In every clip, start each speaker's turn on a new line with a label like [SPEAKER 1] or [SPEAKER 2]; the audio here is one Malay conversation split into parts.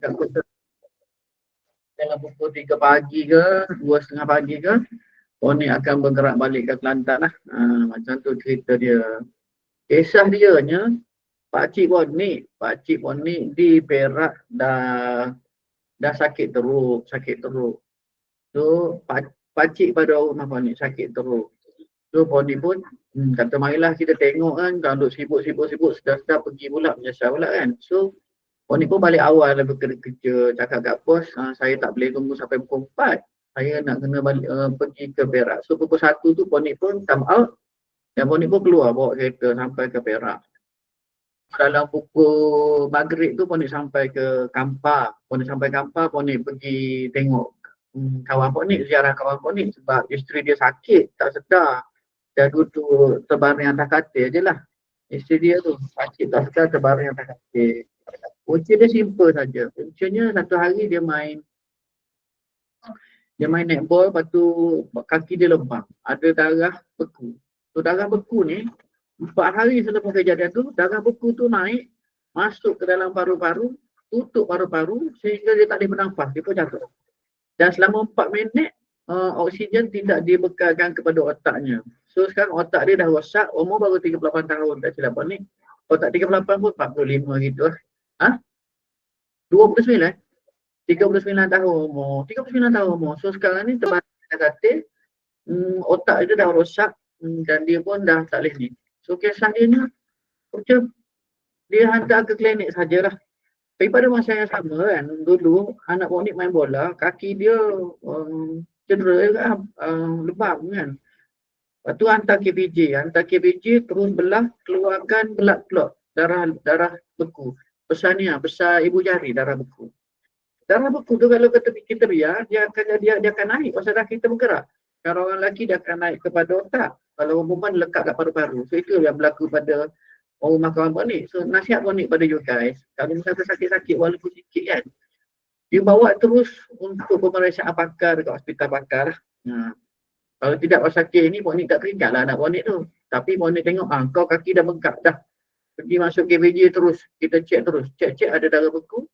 [SPEAKER 1] dalam pukul 3 pagi ke 2:30 pagi ke, Poni akan bergerak balik ke Kelantan lah. Macam tu cerita dia. Kisah dia nya, Pakcik Poni di Perak dah sakit teruk. So pakcik pada rumah Poni sakit teruk. So Poni pun kata marilah kita tengok kan, kalau sibuk sedar-sedar pergi pula menyesal pula kan. So Poni pun balik awal lah bekerja, cakap kat bos, saya tak boleh tunggu sampai pukul 4. Saya nak kena balik pergi ke Perak. So pukul 1 tu Poni pun come out dan Poni pun keluar bawa kereta sampai ke Perak. Dalam pukul maghrib tu Poni sampai ke Kampar. Poni pergi tengok kawan Poni, ziarah kawan Poni sebab isteri dia sakit, tak sedar. Dia duduk terbaring atas katil je lah. Isteri dia tu sakit tak sedar terbaring atas katil. Punca dia simple saja. Puncanya satu hari dia main netball, lepas tu kaki dia lembam. Ada darah beku. So darah beku ni 4 hari selepas kejadian tu, darah beku tu naik, masuk ke dalam paru-paru, tutup paru-paru sehingga dia tak boleh bernafas, dia pun jatuh. Dan selama 4 minit, oksigen tidak dibekalkan kepada otaknya. So sekarang otak dia dah rosak, umur baru 38 tahun, tak silap ni. Otak 38 pun 45 gitu lah. 29? 39 tahun umur. So sekarang ni terbalik kata, otak dia dah rosak dan dia pun dah tak boleh ni. So kisah dia ni macam dia hantar ke klinik sajalah. Tapi pada masa yang sama kan, dulu anak Poni main bola, kaki dia cedera kan, lebam kan. Lepas tu hantar KPJ terus belah, keluarkan blood clot, darah beku. Besar ni besar ibu jari darah beku. Darah beku tu kalau kita biar, dia akan naik pasal dah kita bergerak. Kalau orang lelaki dia akan naik kepada otak. Kalau perempuan lekat kat paru-paru. So itu yang berlaku pada orang kawan Poni. So nasihat Poni pada you guys, kalau misalnya sakit-sakit walaupun sikit kan, you bawa terus untuk pemeriksaan pakar dekat hospital pakar. Kalau tidak pasal sakit ni, Poni tak teringat lah anak Poni tu. Tapi Poni tengok, kau kaki dah bengkak dah. Pergi masuk KPJ terus, kita cek terus. Cek ada darah beku,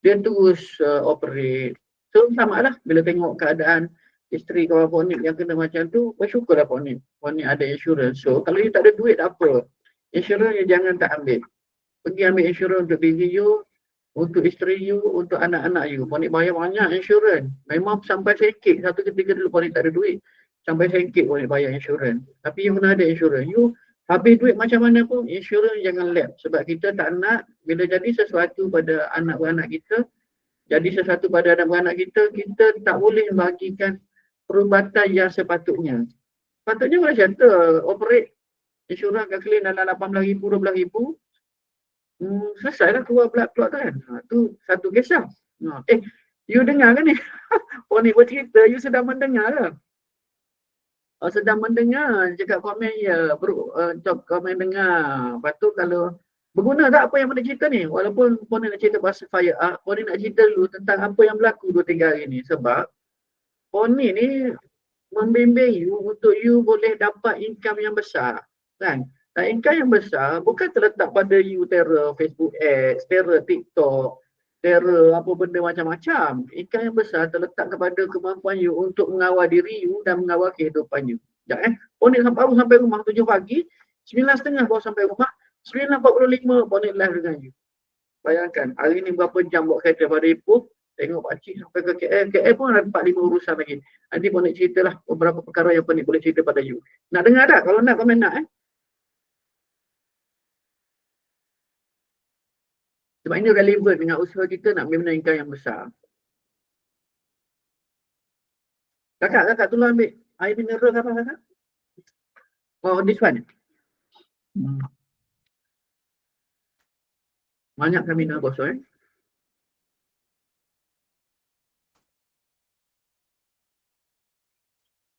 [SPEAKER 1] dia terus operate. So sama lah bila tengok keadaan isteri kawan Poni yang kena macam tu, bersyukurlah Poni ada insurans. So kalau you tak ada duit tak apa, insurans you jangan tak ambil. Pergi ambil insurans untuk diri you, untuk isteri you, untuk anak-anak you. Poni bayar banyak insurans. Memang sampai sengkit. Satu ketika dulu Poni tak ada duit, sampai sengkit Poni bayar insurans. Tapi you kena ada insurans. You habis duit macam mana pun, insurans jangan lep. Sebab kita tak nak bila jadi sesuatu pada anak-beranak kita, kita tak boleh bagikan perubatan yang sepatutnya. Sepatutnya boleh kata operate insurans akan claim dalam 18,000, 12,000. Selesailah keluar blood clot kan. Tu satu kisah. You dengar kan ni? Poni bercerita, you sedang mendengar ke? Sedang mendengar, cakap komen ya, komen dengar. Lepas tu kalau berguna tak apa yang Poni cerita ni? Walaupun Poni nak cerita pasal fire up, Poni nak cerita dulu tentang apa yang berlaku 2-3 hari ni. Sebab Poni ni membimbing you untuk you boleh dapat income yang besar. Kan? Dan income yang besar bukan terletak pada you terror Facebook ads, terror TikTok, terror apa benda macam-macam. Income yang besar terletak kepada kemampuan you untuk mengawal diri you dan mengawal kehidupan you. Sekejap Poni baru sampai rumah 7 pagi, 9.30 baru sampai rumah, 9.45 Poni live dengan you. Bayangkan, hari ni berapa jam bawa kereta pada Ipoh, tengok pakcik sampai ke KL. KL pun ada 4-5 urusan lagi. Nanti Poni ceritalah beberapa perkara yang Poni boleh cerita pada you. Nak dengar tak? Kalau nak, komen nak Sebab ini relevan dengan usaha kita nak membina income yang besar. Kakak tolong ambil air mineral apa kakak? Oh, this one. Banyak kan mineral kosong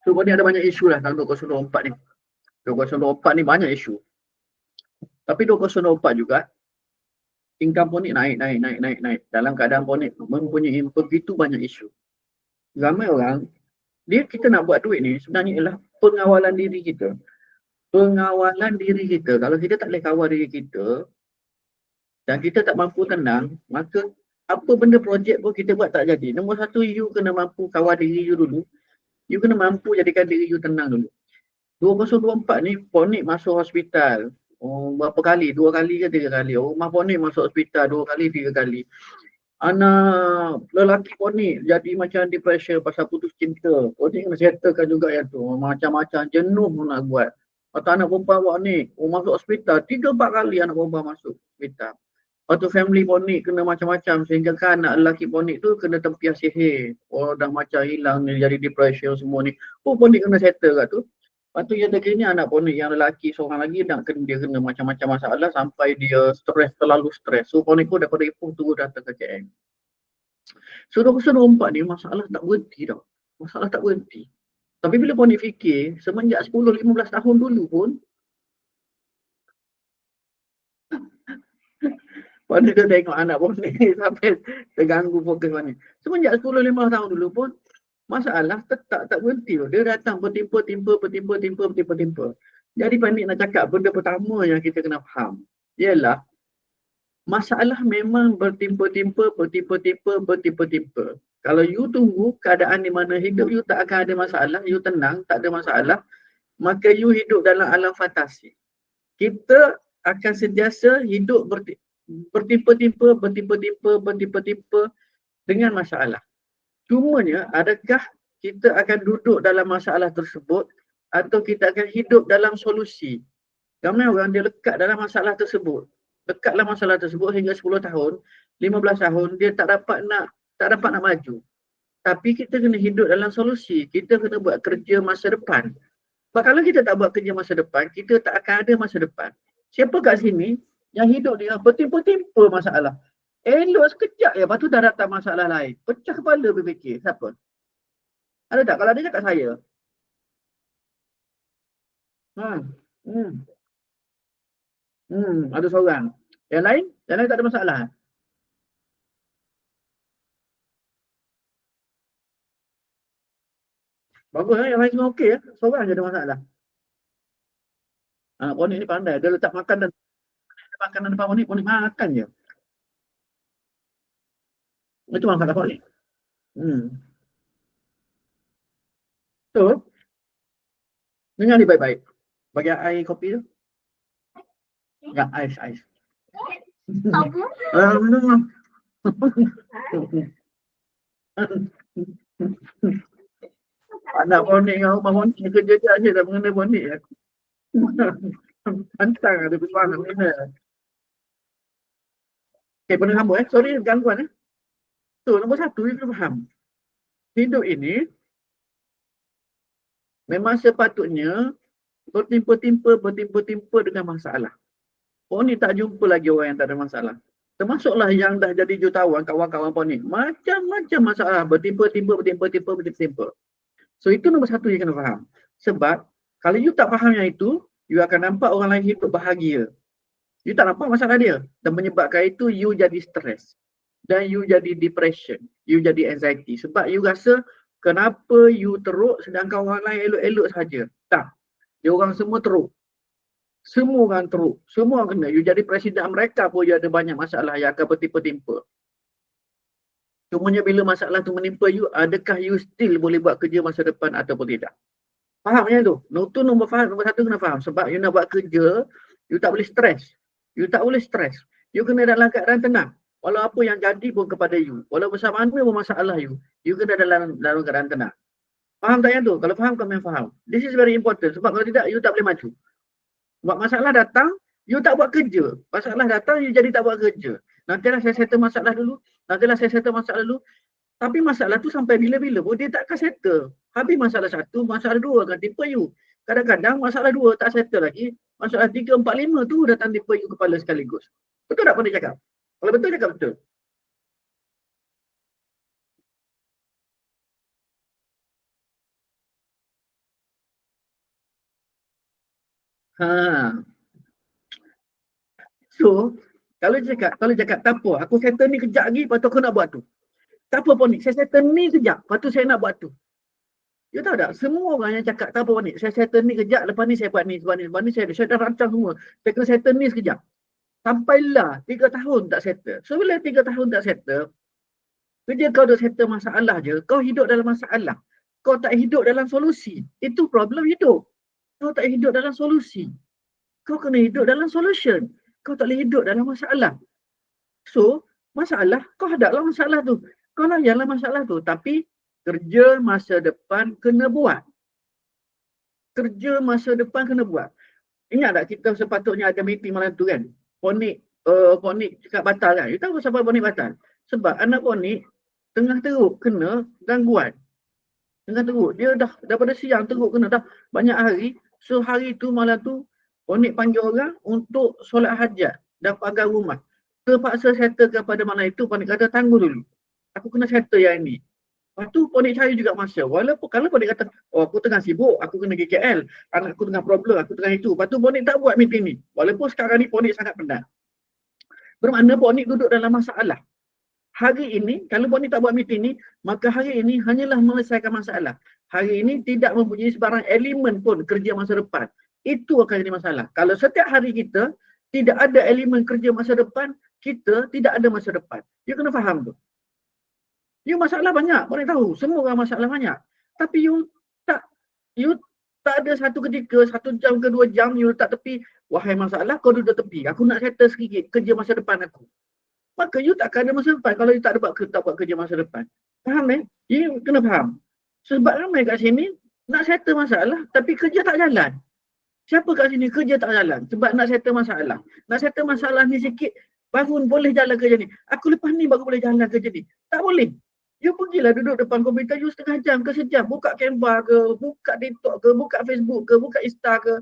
[SPEAKER 1] So, Poni ada banyak isu lah dalam 2024 ni. 2024 ni banyak isu. Tapi 2024 juga, income Poni naik. Dalam keadaan Poni mempunyai begitu banyak isu. Ramai orang, kita nak buat duit ni sebenarnya ialah pengawalan diri kita. Kalau kita tak boleh kawal diri kita dan kita tak mampu tenang, maka apa benda projek pun kita buat tak jadi. Nombor satu, you kena mampu kawal diri you dulu. You kena mampu jadikan diri you tenang dulu. 2024 ni Ponik masuk hospital. Oh, berapa kali? 2 kali ke 3 kali? Oh, Rumah Ponik masuk hospital 2 kali, 3 kali. Anak lelaki Ponik jadi macam depression pasal putus cinta. Ponik kena settlekan juga yang tu. Macam-macam jenuh nak buat. Atau anak perempuan Ponik, masuk hospital 3-4 kali anak perempuan masuk hospital. Lepas tu family Ponik kena macam-macam sehingga kan anak lelaki Ponik tu kena tempias sihir. Oh, dah macam hilang ni, jadi depression semua ni. Oh, Ponik kena settle kat tu. Lepas tu yang lagi ni anak Ponik yang lelaki seorang lagi dia kena macam-macam masalah sampai dia stres, terlalu stres. So Ponik pun daripada Ipoh tu datang ke KL. So 2024 ni masalah tak berhenti tau. Masalah tak berhenti. Tapi bila Ponik fikir, semenjak 10-15 tahun dulu pun, Ponik dia tengok anak Ponik sampai terganggu fokus Ponik. Semenjak 10-15 tahun dulu pun, masalah tetap tak berhenti. Dia datang bertimpa-timpa. Jadi Ponik nak cakap benda pertama yang kita kena faham ialah masalah memang bertimpa-timpa. Kalau you tunggu keadaan di mana hidup you tak akan ada masalah, you tenang, tak ada masalah, maka you hidup dalam alam fantasi. Kita akan sentiasa hidup bertimpa-timpa dengan masalah. Cumanya, adakah kita akan duduk dalam masalah tersebut atau kita akan hidup dalam solusi? Ramai orang dia lekat dalam masalah tersebut. Lekatlah masalah tersebut hingga 10 tahun, 15 tahun, dia tak dapat nak maju. Tapi kita kena hidup dalam solusi. Kita kena buat kerja masa depan. Sebab kalau kita tak buat kerja masa depan, kita tak akan ada masa depan. Siapa kat sini yang hidup dia bertimpa-timpa masalah? Elok sekejap je, lepas tu dah datang masalah lain. Pecah kepala berfikir. Siapa? Ada tak? Kalau ada cakap saya. Ada seorang. Yang lain tak ada masalah. Bagus yang lain semua okey ya. Seorang je ada masalah. Ponik ni pandai. Dia letak makanan depan Ponik makan je. Itu masalah Ponik. So, dengar ni baik-baik. Bagi air kopi tu. Ya, ais. Anak Ponik dengan rumah Ponik kerja je dah mengenai Ponik. Pantang ada persoalan ni. Okay, pernah sambung Sorry gangguan So, nombor satu kita faham. Hidup ini memang sepatutnya bertimpa-timpa dengan masalah. Ponik tak jumpa lagi orang yang tak ada masalah. Termasuklah yang dah jadi jutawan, kawan-kawan Ponik. Macam-macam masalah bertimpa. So, itu nombor satu yang kena faham. Sebab, kalau you tak faham yang itu, you akan nampak orang lain hidup bahagia. You tak nampak masalah dia. Dan menyebabkan itu, you jadi stres. Dan you jadi depression. You jadi anxiety. Sebab you rasa, kenapa you teruk sedangkan orang lain elok-elok saja. Tak. Dia orang semua teruk. Semua orang teruk. Semua orang kena. You jadi presiden mereka pun you ada banyak masalah yang akan bertimpa-timpa. Cumanya bila masalah tu menimpa you, adakah you still boleh buat kerja masa depan ataupun tidak? Faham yang tu? Itu nombor satu kena faham. Sebab you nak buat kerja, you tak boleh stres. You tak boleh stres. You kena dalam keadaan tenang. Walau apa yang jadi pun kepada you. Walau besar mana pun masalah you kena dalam keadaan tenang. Faham tak yang tu? Kalau faham, kau memang faham. This is very important. Sebab kalau tidak, you tak boleh maju. Sebab masalah datang, you tak buat kerja. Masalah datang, you jadi tak buat kerja. Nantilah saya settle masalah dulu. Tapi masalah tu sampai bila-bila pun dia tak akan settle. Habis masalah satu, masalah dua akan tipu you. Kadang-kadang masalah dua tak settle lagi. Masalah 3, 4, 5 tu datang tipu you kepala sekaligus. Betul tak Ponik cakap? Kalau betul, cakap betul. So, kalau cakap tak apa, aku settle ni kejap lagi, lepas tu aku nak buat tu. Tak apa Ponik, saya settle ni kejap, lepas tu saya nak buat tu. You tahu tak, semua orang yang cakap tak apa Ponik, saya settle ni kejap, lepas ni saya buat ni, sebab ni saya dah rancang semua. Saya kena settle ni sekejap. Sampailah 3 tahun tak settle. So bila 3 tahun tak settle, kerja kau dah settle masalah je, kau hidup dalam masalah. Kau tak hidup dalam solusi. Itu problem hidup. Kau tak hidup dalam solusi. Kau kena hidup dalam solution. Kau tak boleh hidup dalam masalah. So, masalah, kau hadaplah masalah tu. Kau layanlah masalah tu. Tapi, kerja masa depan kena buat. Kerja masa depan kena buat. Ingat tak kita sepatutnya ada meeting malam tu kan? Ponik cakap batal kan? You tahu sebab Ponik batal? Sebab anak Ponik tengah teruk kena gangguan. Tengah teruk. Dia dah daripada siang teruk kena dah banyak hari. So hari tu malam tu Ponik panggil orang untuk solat hajat dan pagar rumah. Terpaksa settle kepada malam itu. Ponik kata tangguh dulu. Aku kena settle yang ni. Lepas tu Ponik cari juga masa. Walaupun kalau Ponik kata, oh aku tengah sibuk, aku kena pergi KL, anak aku tengah problem, aku tengah itu. Lepas tu Ponik tak buat meeting ni. Walaupun sekarang ni Ponik sangat penat. Bermakna Ponik duduk dalam masalah. Hari ini, kalau Ponik tak buat meeting ni, maka hari ini hanyalah menyelesaikan masalah. Hari ini tidak mempunyai sebarang elemen pun kerja masa depan. Itu akan jadi masalah. Kalau setiap hari kita tidak ada elemen kerja masa depan, kita tidak ada masa depan. You kena faham tu. You masalah banyak, boleh tahu. Semua orang masalah banyak. Tapi you tak ada satu ketika, 1 jam ke 2 jam, you letak tepi, wahai masalah, kau duduk tepi. Aku nak settle sedikit kerja masa depan aku. Maka you takkan ada masa depan kalau you tak buat kerja masa depan. Faham eh? You kena faham. Sebab ramai kat sini, nak settle masalah, tapi kerja tak jalan. Siapa kat sini kerja tak jalan? Sebab nak settle masalah. Nak settle masalah ni sikit, baru boleh jalan kerja ni. Aku lepas ni baru boleh jalan kerja ni. Tak boleh. You pergilah duduk depan komputer you setengah jam ke sejam. Buka Canva ke, buka TikTok ke, buka Facebook ke, buka Insta ke,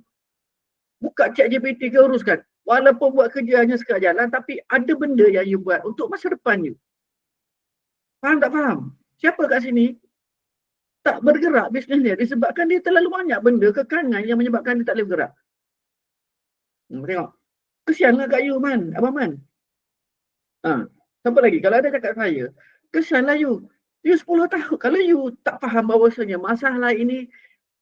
[SPEAKER 1] buka ChatGPT ke, uruskan. Walaupun buat kerja hanya sekali jalan, tapi ada benda yang you buat untuk masa depan you. Faham tak faham? Siapa kat sini tak bergerak bisnes dia disebabkan dia terlalu banyak benda kekangan yang menyebabkan dia tak boleh bergerak. Tengok. Kesianlah kat you, Man. Abang Man. Siapa lagi? Kalau ada cakap saya, kesianlah you. You 10 tahun. Kalau you tak faham bahawasanya masalah ini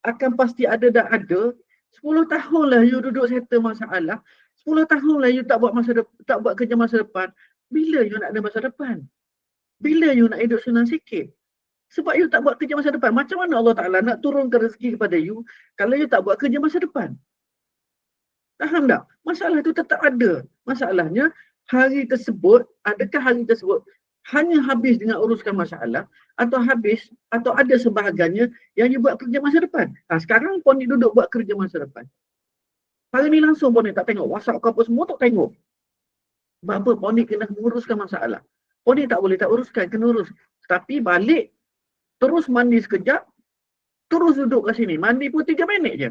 [SPEAKER 1] akan pasti ada dan ada, 10 tahunlah you duduk settle masalah, 10 tahunlah you tak buat kerja masa depan. Bila you nak ada masa depan? Bila you nak hidup senang sikit? Sebab you tak buat kerja masa depan. Macam mana Allah Ta'ala nak turunkan rezeki kepada you kalau you tak buat kerja masa depan? Faham tak? Masalah tu tetap ada. Masalahnya, adakah hari tersebut hanya habis dengan uruskan masalah atau ada sebahagiannya yang you buat kerja masa depan. Sekarang Ponik duduk buat kerja masa depan. Hari ni langsung Ponik tak tengok. WhatsApp ke apa semua tak tengok. Sebab apa? Ponik kena uruskan masalah. Ponik tak boleh tak uruskan, kena urus. Tapi balik, terus mandi sekejap, terus duduk kat sini. Mandi pun 3 minit je.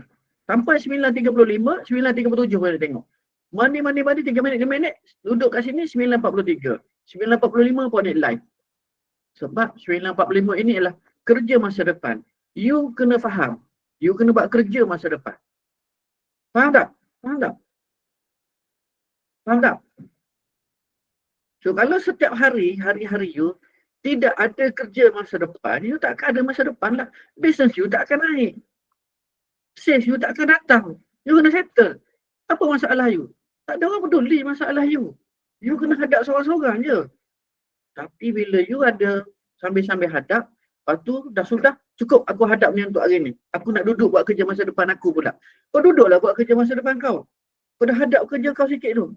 [SPEAKER 1] Sampai 9.35, 9.37 boleh tengok. Mandi 3 minit, 5 minit, duduk kat sini 9.43. 9.45 Ponik live. Sebab 9.45 ini adalah kerja masa depan. You kena faham. You kena buat kerja masa depan. Faham tak? Faham tak? Faham tak? So kalau setiap hari-hari you tidak ada kerja masa depan, you tak akan ada masa depan lah. Business you tak akan naik. Sales you tak akan datang. You kena settle. Apa masalah you? Tak ada orang peduli masalah you. You kena hadap seorang-seorang je. Tapi bila you ada sambil-sambil hadap, lepas tu dah sudah, cukup aku hadap ni untuk hari ni. Aku nak duduk buat kerja masa depan aku pula. Kau duduklah buat kerja masa depan kau. Kau dah hadap kerja kau sikit tu.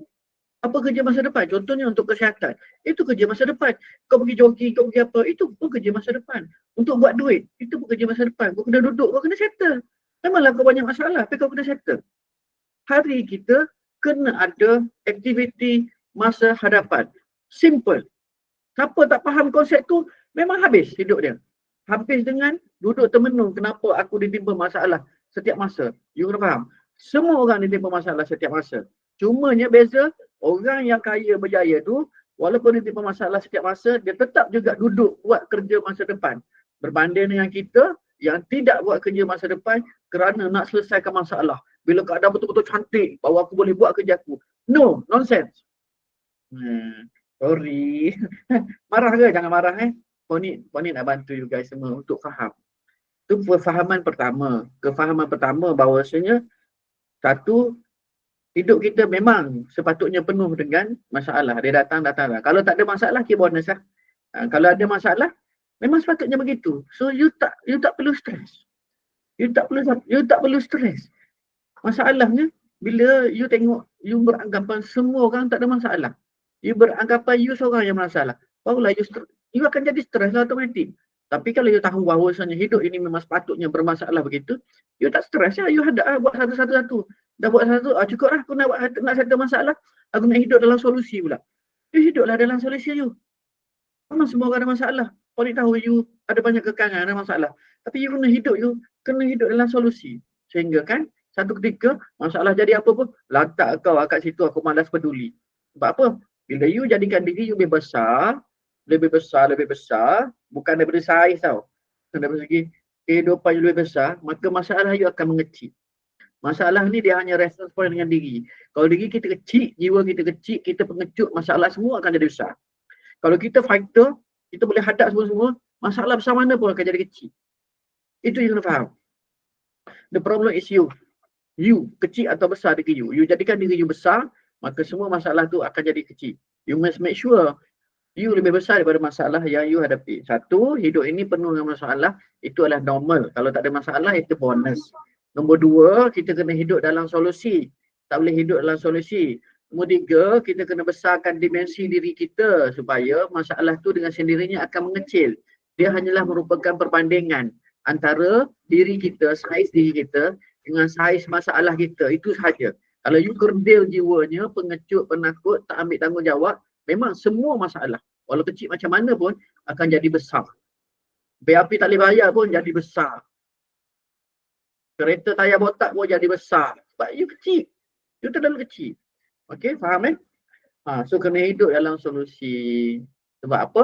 [SPEAKER 1] Apa kerja masa depan? Contohnya untuk kesihatan. Itu kerja masa depan. Kau pergi jogging, kau pergi apa, itu pun kerja masa depan. Untuk buat duit, itu pun kerja masa depan. Kau kena duduk, kau kena settle. Memanglah kau banyak masalah, tapi kau kena settle. Hari kita kena ada aktiviti masa hadapan. Simple. Siapa tak faham konsep tu, memang habis hidup dia. Habis dengan duduk termenung kenapa aku ditimpa masalah setiap masa. You kena faham. Semua orang ditimpa masalah setiap masa. Cumanya beza, orang yang kaya berjaya tu, walaupun ditimpa masalah setiap masa, dia tetap juga duduk buat kerja masa depan. Berbanding dengan kita yang tidak buat kerja masa depan kerana nak selesaikan masalah. Bila keadaan betul-betul cantik, bahawa aku boleh buat kerja aku. No, nonsense. Sorry. Marah ke? Jangan marah Ponik nak bantu you guys semua untuk faham. Itu kefahaman pertama. Kefahaman pertama bahawasanya, satu, hidup kita memang sepatutnya penuh dengan masalah. Dia datang. Kalau tak ada masalah, kita bonus lah. Kalau ada masalah, memang sepatutnya begitu. So you tak perlu stres. You tak perlu stres. Masalahnya bila you tengok you beranggapan semua orang tak ada masalah. You beranggapan you seorang yang masalah. Barulah you akan jadi stres lah automatik. Tapi kalau you tahu bahawasanya hidup ini memang sepatutnya bermasalah begitu, you tak stres lah. You hadap buat satu-satu. Dah buat satu, cukup lah aku nak satu masalah. Aku nak hidup dalam solusi pula. You hiduplah dalam solusi you. Memang semua orang ada masalah. Kau ni tahu you ada banyak kekangan, ada masalah. Tapi you kena hidup dalam solusi. Sehingga kan satu ketika masalah jadi apa pun, lantak kau kat situ aku malas peduli. Sebab apa? Bila you jadikan diri you lebih besar, bukan daripada saiz tau. Dari segi kehidupan you lebih besar, maka masalah you akan mengecil. Masalah ni dia hanya respon dengan diri. Kalau diri kita kecil, jiwa kita kecil, kita pengecut, masalah semua akan jadi besar. Kalau kita fighter, kita boleh hadap semua-semua, masalah besar mana pun akan jadi kecil. Itu yang kena faham. The problem is you. You, kecil atau besar diri you. You jadikan diri you besar, maka semua masalah tu akan jadi kecil. You must make sure you lebih besar daripada masalah yang you hadapi. Satu, hidup ini penuh dengan masalah, itu adalah normal. Kalau tak ada masalah, itu bonus. Nombor dua, kita kena hidup dalam solusi. Tak boleh hidup dalam solusi. Nombor tiga, kita kena besarkan dimensi diri kita supaya masalah tu dengan sendirinya akan mengecil. Dia hanyalah merupakan perbandingan antara diri kita, saiz diri kita dengan saiz masalah kita. Itu sahaja. Kalau you kerdil jiwanya, pengecut, penakut, tak ambil tanggungjawab, memang semua masalah, walau kecil macam mana pun, akan jadi besar. BAP tak boleh bayar pun jadi besar. Kereta tayar botak pun jadi besar. Sebab you kecil. You terlalu kecil. Okay, faham so kena hidup dalam solusi. Sebab apa?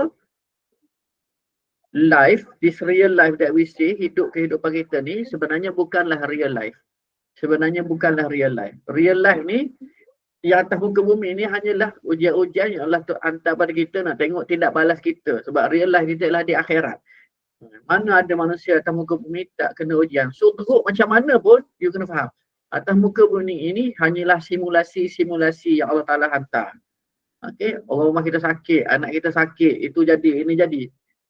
[SPEAKER 1] Life, this real life that we see, hidup kehidupan kita ni sebenarnya bukanlah real life. Sebenarnya bukanlah real life. Real life ni, di atas muka bumi ni hanyalah ujian-ujian yang Allah tu hantar pada kita nak tengok tindak balas kita. Sebab real life kita adalah di akhirat. Mana ada manusia atas muka bumi tak kena ujian. So teruk macam mana pun, you kena faham. Atas muka bumi ini hanyalah simulasi-simulasi yang Allah Ta'ala hantar. Okay, orang rumah kita sakit, anak kita sakit, itu jadi, ini jadi.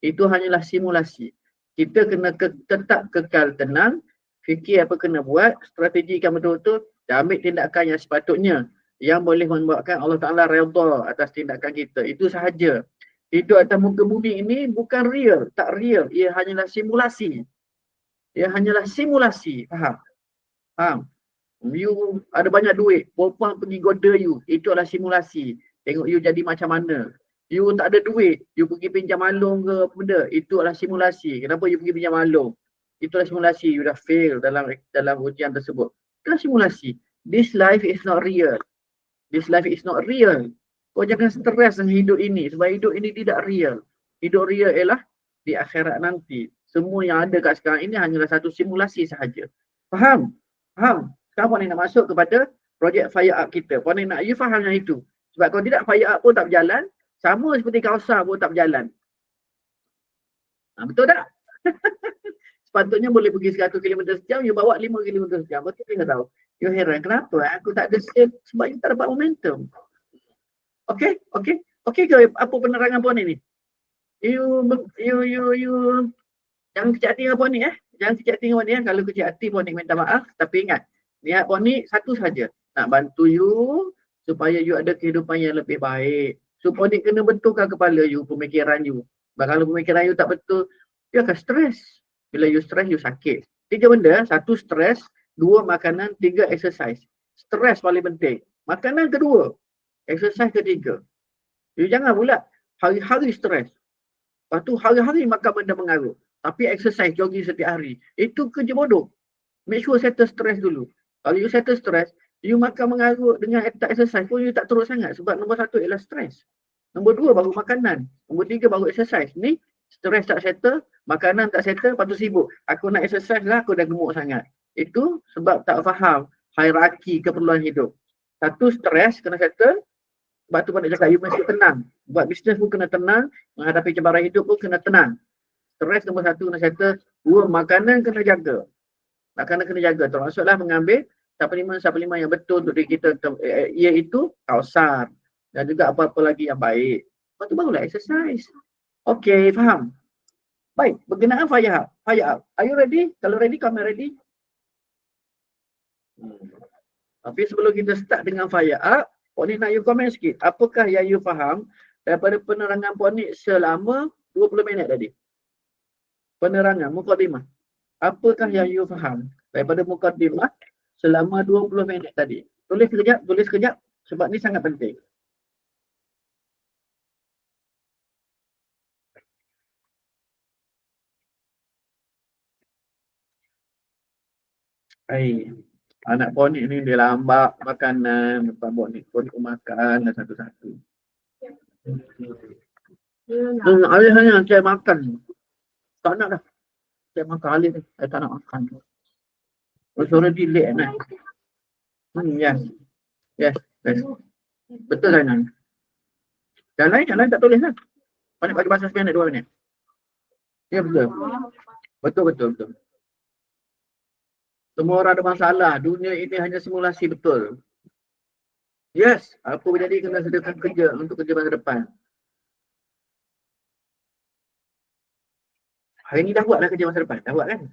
[SPEAKER 1] Itu hanyalah simulasi. Kita kena tetap kekal tenang, fikir apa kena buat, strategikan betul-betul, dan ambil tindakan yang sepatutnya yang boleh membuatkan Allah Ta'ala redha atas tindakan kita. Itu sahaja. Hidup atas muka bumi ini bukan real, tak real. Ia hanyalah simulasi. Ia hanyalah simulasi. Faham? Faham? You ada banyak duit, perempuan pergi goda you. Itu adalah simulasi. Tengok you jadi macam mana. You tak ada duit, you pergi pinjam malung ke apa benda. Itu adalah simulasi. Kenapa you pergi pinjam malung? Itu adalah simulasi. You dah fail dalam ujian tersebut. Itu adalah simulasi. This life is not real. This life is not real. Kau jangan stres dengan hidup ini. Sebab hidup ini tidak real. Hidup real ialah di akhirat nanti. Semua yang ada kat sekarang ini hanyalah satu simulasi sahaja. Faham? Faham? Sekarang Puan nak masuk kepada projek Fire Up kita. Puan nak you faham yang itu. Sebab kalau tidak Fire Up pun tak berjalan. Sama seperti Kausar pun tak berjalan. Betul tak? Sepatutnya boleh pergi 100 km sejam, you bawa 5 km sejam. Betul ke tak tahu? You heran kenapa aku tak ada sale? Sebab you tak dapat momentum. Okay? Okay? Okay ke apa penerangan Puan ini? You jangan kecil hati dengan Puan ni Jangan kecil hati dengan Puan ni Kalau kecil hati Puan ni minta maaf. Tapi ingat, niat Puan ni satu saja. Nak bantu you supaya you ada kehidupan yang lebih baik. So Puan ni kena betulkan kepala you, pemikiran you. Sebab kalau pemikiran you tak betul, you akan stres. Bila you stres, you sakit. 3 benda, 1 stres, 2 makanan, 3 exercise. Stres paling penting. Makanan kedua, exercise ketiga. You jangan pula hari-hari stres. Lepas tu hari-hari makan benda mengarut. Tapi exercise, jogging setiap hari. Itu kerja bodoh. Make sure settle stres dulu. Kalau you settle stres, you makan mengarut dengan tak exercise pun you tak teruk sangat. Sebab nombor 1 ialah stres. Nombor 2 baru makanan. Nombor 3 baru exercise. Ni stres tak settle, makanan tak settle, lepas tu sibuk. Aku nak exercise lah, aku dah gemuk sangat. Itu sebab tak faham hierarki keperluan hidup. 1 stres kena settle. Sebab tu pada cakap, you mesti tenang. Buat bisnes pun kena tenang. Menghadapi cabaran hidup pun kena tenang. Stres nombor 1 kena settle. 2, makanan kena jaga. Makanan kena jaga. Termasuklah mengambil suplemen yang betul untuk diri kita, iaitu Kausar dan juga apa-apa lagi yang baik. Lepas tu barulah exercise. Okay, faham? Baik, berkenaan fire up. Are you ready? Kalau ready, kami ready. Tapi sebelum kita start dengan fire up, Puan Nik nak you komen sikit. Apakah yang you faham daripada penerangan Puan Nik selama 20 minit tadi? Penerangan, mukadimah. Apakah yang you faham daripada mukadimah selama 20 minit tadi? Tulis kejap sebab ni sangat penting. Anak Puan Nik ni dia lambat makanan, lepas Puan Nik makan satu-satu. Alih hanya saya makan. Tak nak dah. Saya makan alih ni. Saya tak nak makan. It's already late at night. Yes. Betul Zainal. Yang lain tak tulis lah. Pandai bagi bahasa Sepanyol 2 minit. Ya betul. Betul. Semua orang ada masalah. Dunia ini hanya simulasi, betul. Yes. Apa berjadi kena sediakan kerja untuk kerja masa depan. Hari ni dah buat lah kerja masa depan. Dah buat kan?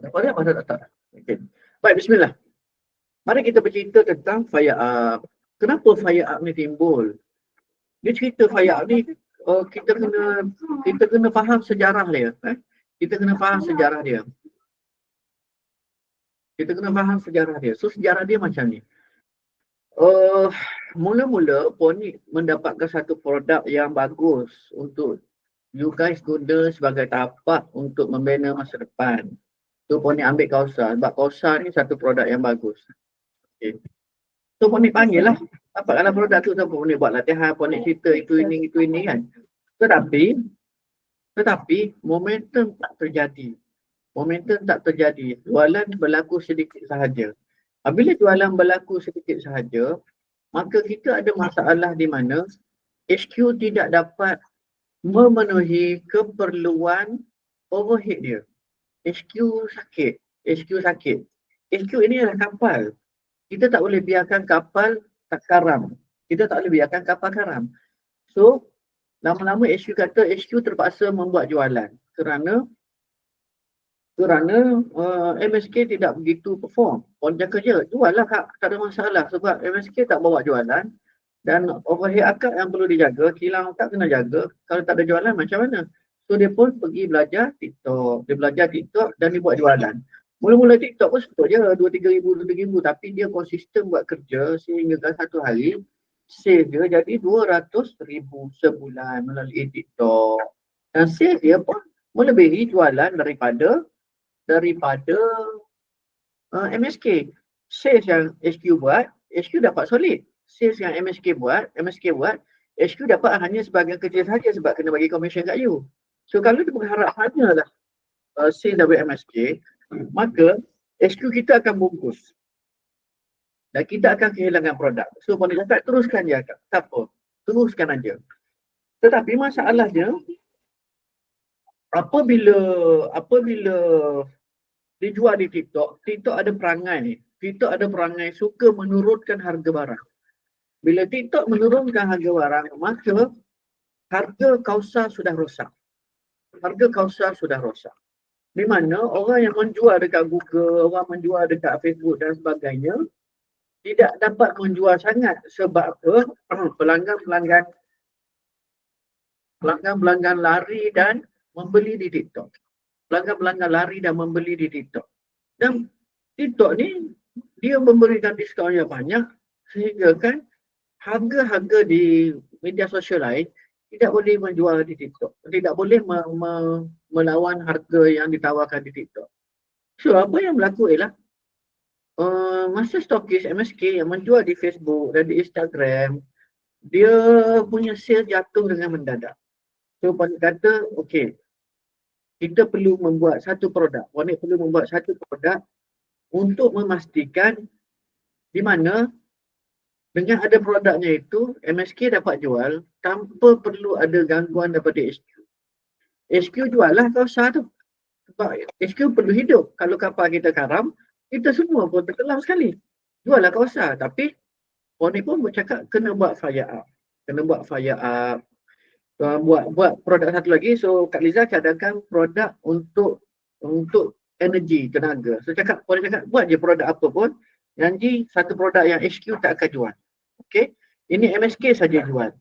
[SPEAKER 1] Apa dia? Masa tak. Okay. Baik, bismillah. Mari kita bercerita tentang fire up. Kenapa fire up ni timbul? Dia cerita fire up ni, kita kena faham sejarah dia. Kita kena faham sejarah dia. So, sejarah dia macam ni. Mula-mula Puan Nik mendapatkan satu produk yang bagus untuk you guys guna sebagai tapak untuk membina masa depan. So Puan Nik ambil Kausar. Sebab Kausar ni satu produk yang bagus. Okay. So Puan Nik panggil lah. Dapatkanlah produk tu, Puan Nik buat latihan, Puan Nik cerita itu ini kan. Tetapi momentum tak terjadi. Jualan berlaku sedikit sahaja. Apabila jualan berlaku sedikit sahaja, maka kita ada masalah di mana HQ tidak dapat memenuhi keperluan overhead dia. HQ sakit. HQ ini adalah kapal. Kita tak boleh biarkan kapal karam. So, lama-lama HQ kata HQ terpaksa membuat jualan kerana MSK tidak begitu perform. Orang jaga je, jual lah kak, tak ada masalah sebab MSK tak bawa jualan dan overhead akak yang perlu dijaga, kilang tak kena jaga. Kalau tak ada jualan macam mana? So dia pun pergi belajar TikTok. Dan dia buat jualan. Mula-mula TikTok pun sepuluh je, 2-3 ribu, tapi dia konsisten buat kerja sehingga satu hari sale dia jadi 200 ribu sebulan melalui TikTok. Dan sale dia pun melebihi jualan daripada MSK. Sales yang HQ buat, HQ dapat solid. Sales yang MSK buat, HQ dapat hanya sebagian kecil saja sebab kena bagi komisen kat you. So kalau dia berharap hanyalah sales dari MSK, maka HQ kita akan bungkus. Dan kita akan kehilangan produk. So Puan Nik cakap, teruskan je akak. Tak apa. Teruskan aja. Tetapi masalahnya, apabila dijual di TikTok ada perangai suka menurunkan harga barang. Bila TikTok menurunkan harga barang, maka harga Kausar sudah rosak. Di mana orang yang menjual dekat Google, orang menjual dekat Facebook dan sebagainya tidak dapat menjual sangat sebab pelanggan lari dan membeli di TikTok. Dan TikTok ni dia memberikan diskaun yang banyak sehingga kan harga-harga di media sosial lain tidak boleh menjual di TikTok. Tidak boleh melawan harga yang ditawarkan di TikTok. So apa yang berlaku ialah masa stokis MSK yang menjual di Facebook dan di Instagram, dia punya sale jatuh dengan mendadak. So Puan Nik kata, okey, kita perlu membuat satu produk. Puan Nik perlu membuat satu produk untuk memastikan di mana Dengan ada produknya itu, MSK dapat jual tanpa perlu ada gangguan daripada HQ. HQ jual lah kawasan tu. Sebab HQ perlu hidup. Kalau kapal kita karam, kita semua pun tenggelam sekali. Jual lah kawasan. Tapi Ponik pun bercakap kena buat fire up. Kena buat fire up. Buat produk satu lagi. So Kak Liza cadangkan produk untuk energi, tenaga. So Ponik cakap buat je produk apa pun. Janji satu produk yang HQ tak akan jual. Okay. Ini MSK saja jual.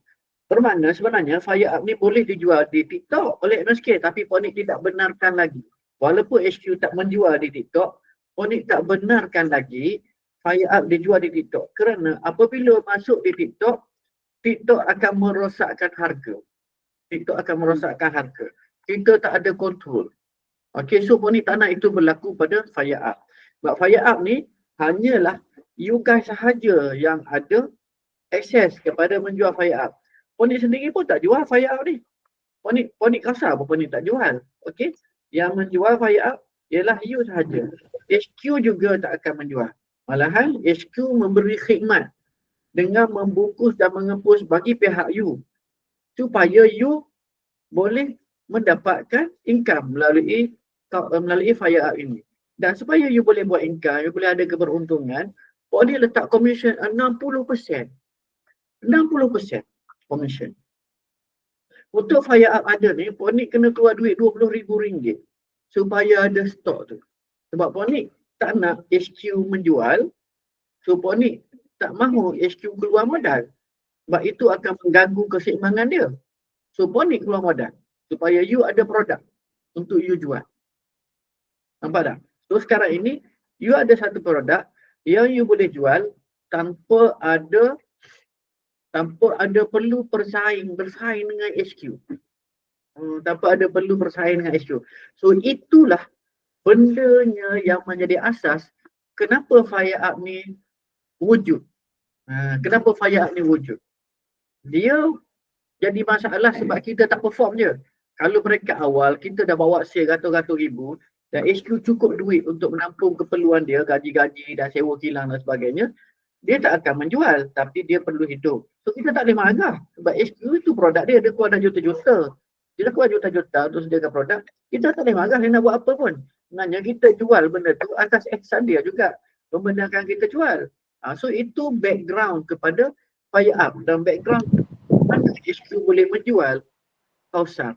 [SPEAKER 1] Bermakna sebenarnya fire up ni boleh dijual di TikTok oleh MSK tapi Ponik tidak benarkan lagi. Walaupun HQ tak menjual di TikTok, Ponik tak benarkan lagi fire up dijual di TikTok. Kerana apabila masuk di TikTok, TikTok akan merosakkan harga. TikTok akan merosakkan harga. Kita tak ada kontrol. Okay, so Ponik tak nak itu berlaku pada fire up. Sebab fire up ni hanyalah you guys sahaja yang ada akses kepada menjual fire up. Ponik sendiri pun tak jual fire up ni. Ponik kasar pun Ponik tak jual. Okey. Yang menjual fire up ialah you sahaja. HQ juga tak akan menjual. Malahan HQ memberi khidmat dengan membungkus dan mengepus bagi pihak you supaya you boleh mendapatkan income melalui fire up ini. Dan supaya you boleh buat income, you boleh ada keberuntungan, Ponik letak komisen 60%. 60% komisen. Untuk fire up ada ni, Ponik kena keluar duit RM20,000 supaya ada stok tu. Sebab Ponik tak nak HQ menjual, so Ponik tak mahu HQ keluar modal. Sebab itu akan mengganggu keseimbangan dia. So Ponik keluar modal supaya you ada produk untuk you jual. Nampak tak? So sekarang ini, you ada satu produk yang you boleh jual tanpa ada perlu bersaing dengan HQ. Tanpa ada perlu bersaing dengan HQ. So itulah bendanya yang menjadi asas kenapa fire up ni wujud. Kenapa fire up ni wujud? Dia jadi masalah sebab kita tak perform je. Kalau mereka awal, kita dah bawa sale ratus-ratus ribu dan HQ cukup duit untuk menampung keperluan dia, gaji-gaji dan sewa kilang dan sebagainya, dia tak akan menjual tapi dia perlu hidup. So kita tak boleh marah sebab HQ itu produk dia keluar dah juta-juta. Dia dah keluar juta-juta untuk sediakan produk. Kita tak boleh marah dia nak buat apa pun. Sebenarnya kita jual benda tu atas aksan dia juga. Membenarkan kita jual. So itu background kepada fire up dan background mana HQ boleh menjual kawasan.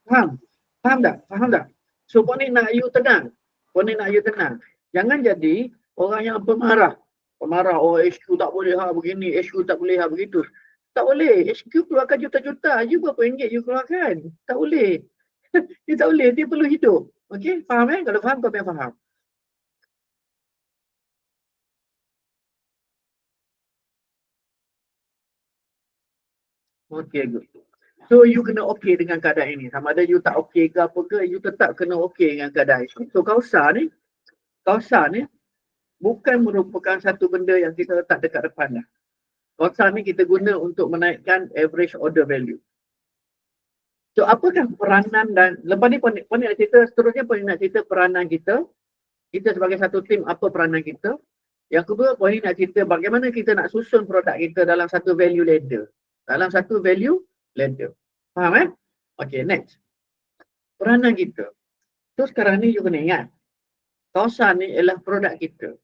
[SPEAKER 1] Faham? Faham tak? So Ponik nak you tenang. Jangan jadi orang yang pemarah, oh HQ tak boleh begini, HQ tak boleh begitu. Tak boleh. HQ keluarkan juta-juta. You berapa ringgit you keluarkan? Tak boleh. Dia tak boleh. Dia perlu hidup. Okey? Faham Kalau faham, kau yang faham. Okey, good. So you kena okey dengan keadaan ini. Sama ada you tak okey ke apa ke, you tetap kena okey dengan keadaan ini. So kawasan ni bukan merupakan satu benda yang kita letak dekat depan dah. Kawasan ni kita guna untuk menaikkan average order value. So apakah peranan dan lepas ni Ponik nak cerita, seterusnya Ponik nak cerita peranan kita. Kita sebagai satu tim, apa peranan kita. Yang kedua Ponik nak cerita bagaimana kita nak susun produk kita dalam satu value ladder. Faham Okay, next. Peranan kita. So sekarang ni you kena ingat. Kawasan ni ialah produk kita.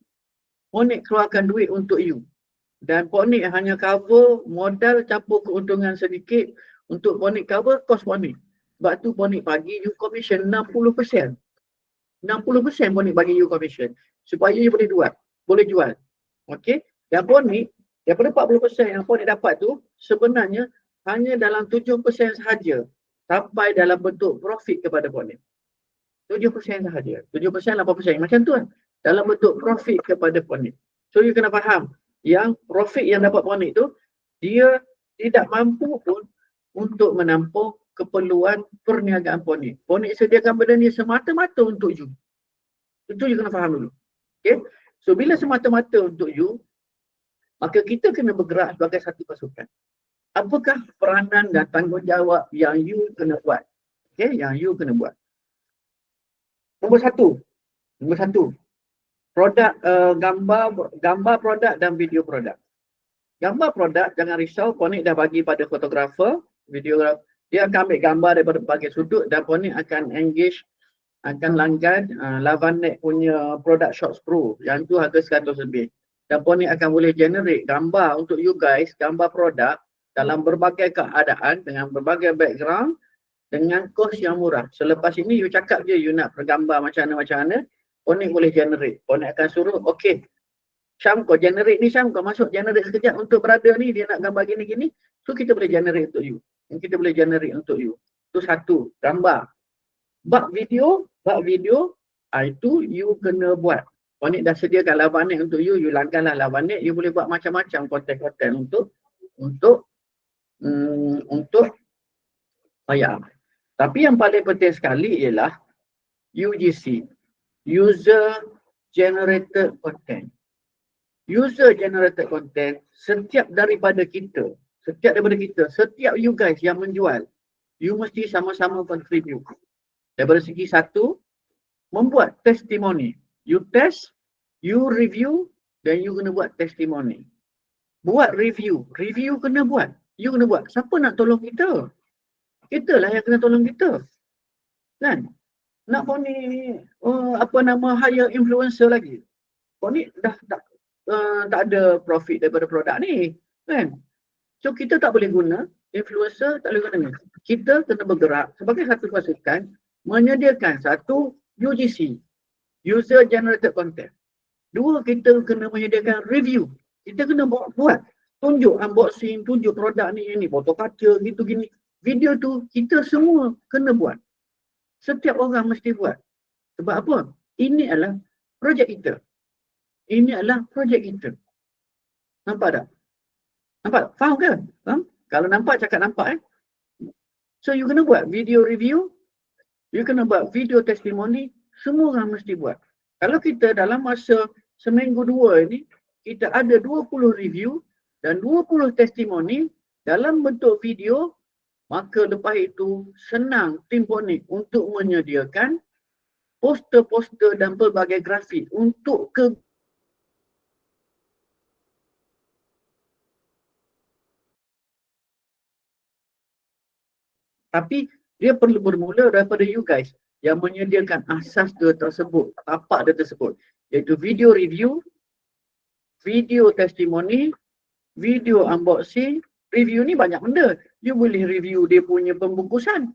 [SPEAKER 1] Ponik keluarkan duit untuk you. Dan Ponik hanya cover modal campur keuntungan sedikit untuk Ponik cover kos Ponik. Sebab tu Ponik bagi you commission 60%. 60% Ponik bagi you commission. Supaya you boleh jual. Okey? Dan Ponik, daripada 40% yang Ponik dapat tu, sebenarnya hanya dalam 7% sahaja sampai dalam bentuk profit kepada Ponik. 7% sahaja. 7%, 8%. Macam tu kan? Dalam bentuk profit kepada Ponik. So you kena faham yang profit yang dapat Ponik tu, dia tidak mampu pun untuk menampung keperluan perniagaan Ponik. Ponik sediakan benda ni semata-mata untuk you. Itu you kena faham dulu. Okay? So bila semata-mata untuk you, maka kita kena bergerak sebagai satu pasukan. Apakah peranan dan tanggungjawab yang you kena buat? Okay? Yang you kena buat. Nombor satu. Produk, gambar produk dan video produk. Gambar produk jangan risau, Phonik dah bagi pada fotografer, videographer. Dia akan ambil gambar daripada berbagai sudut dan Phonik akan engage, akan langgan Lavanet punya product Shots Pro yang tu harga 100 lebih. Dan Phonik akan boleh generate gambar untuk you guys, gambar produk dalam berbagai keadaan dengan berbagai background dengan kos yang murah. Selepas ini you cakap je you nak bergambar macam mana, Phonik boleh generate. Phonik akan suruh, okay, Syam kau generate ni Syam, kau masuk generate sekejap untuk brother ni, dia nak gambar gini-gini. So kita boleh generate untuk you. Kita boleh generate untuk you. Itu satu, gambar. Bak video, itu you kena buat. Phonik dah sediakan Lavanet untuk you, you langganlah Lavanet, you boleh buat macam-macam konten-konten untuk bayar. Tapi yang paling penting sekali ialah UGC, User Generated Content. User Generated Content, setiap daripada kita, setiap you guys yang menjual, you mesti sama-sama contribute. Daripada segi satu, membuat testimoni. You test, you review, dan you kena buat testimoni. Buat review kena buat. You kena buat. Siapa nak tolong kita? Kita lah yang kena tolong kita. Kan? Nak Phonik hire influencer lagi. Phonik dah tak ada profit daripada produk ni. Kan? So kita tak boleh guna influencer, tak boleh guna ni. Kita kena bergerak sebagai satu pasukan menyediakan satu UGC, User Generated Content. Dua, kita kena menyediakan review. Kita kena buat. Tunjuk unboxing, tunjuk produk ni, foto kaca, gitu gini. Video tu kita semua kena buat. Setiap orang mesti buat. Sebab apa? Ini adalah projek kita. Nampak tak? Nampak? Faham ke? Faham? Kalau nampak, cakap nampak. So you kena buat video review, you kena buat video testimoni, semua orang mesti buat. Kalau kita dalam masa seminggu dua ini, kita ada 20 review dan 20 testimoni dalam bentuk video, maka lepas itu senang tim Phonik untuk menyediakan poster-poster dan pelbagai grafik untuk tapi dia perlu bermula daripada you guys yang menyediakan asas dia tersebut, tapak dia tersebut, iaitu video review, video testimoni, video unboxing. Review ni banyak benda. You boleh review dia punya pembungkusan.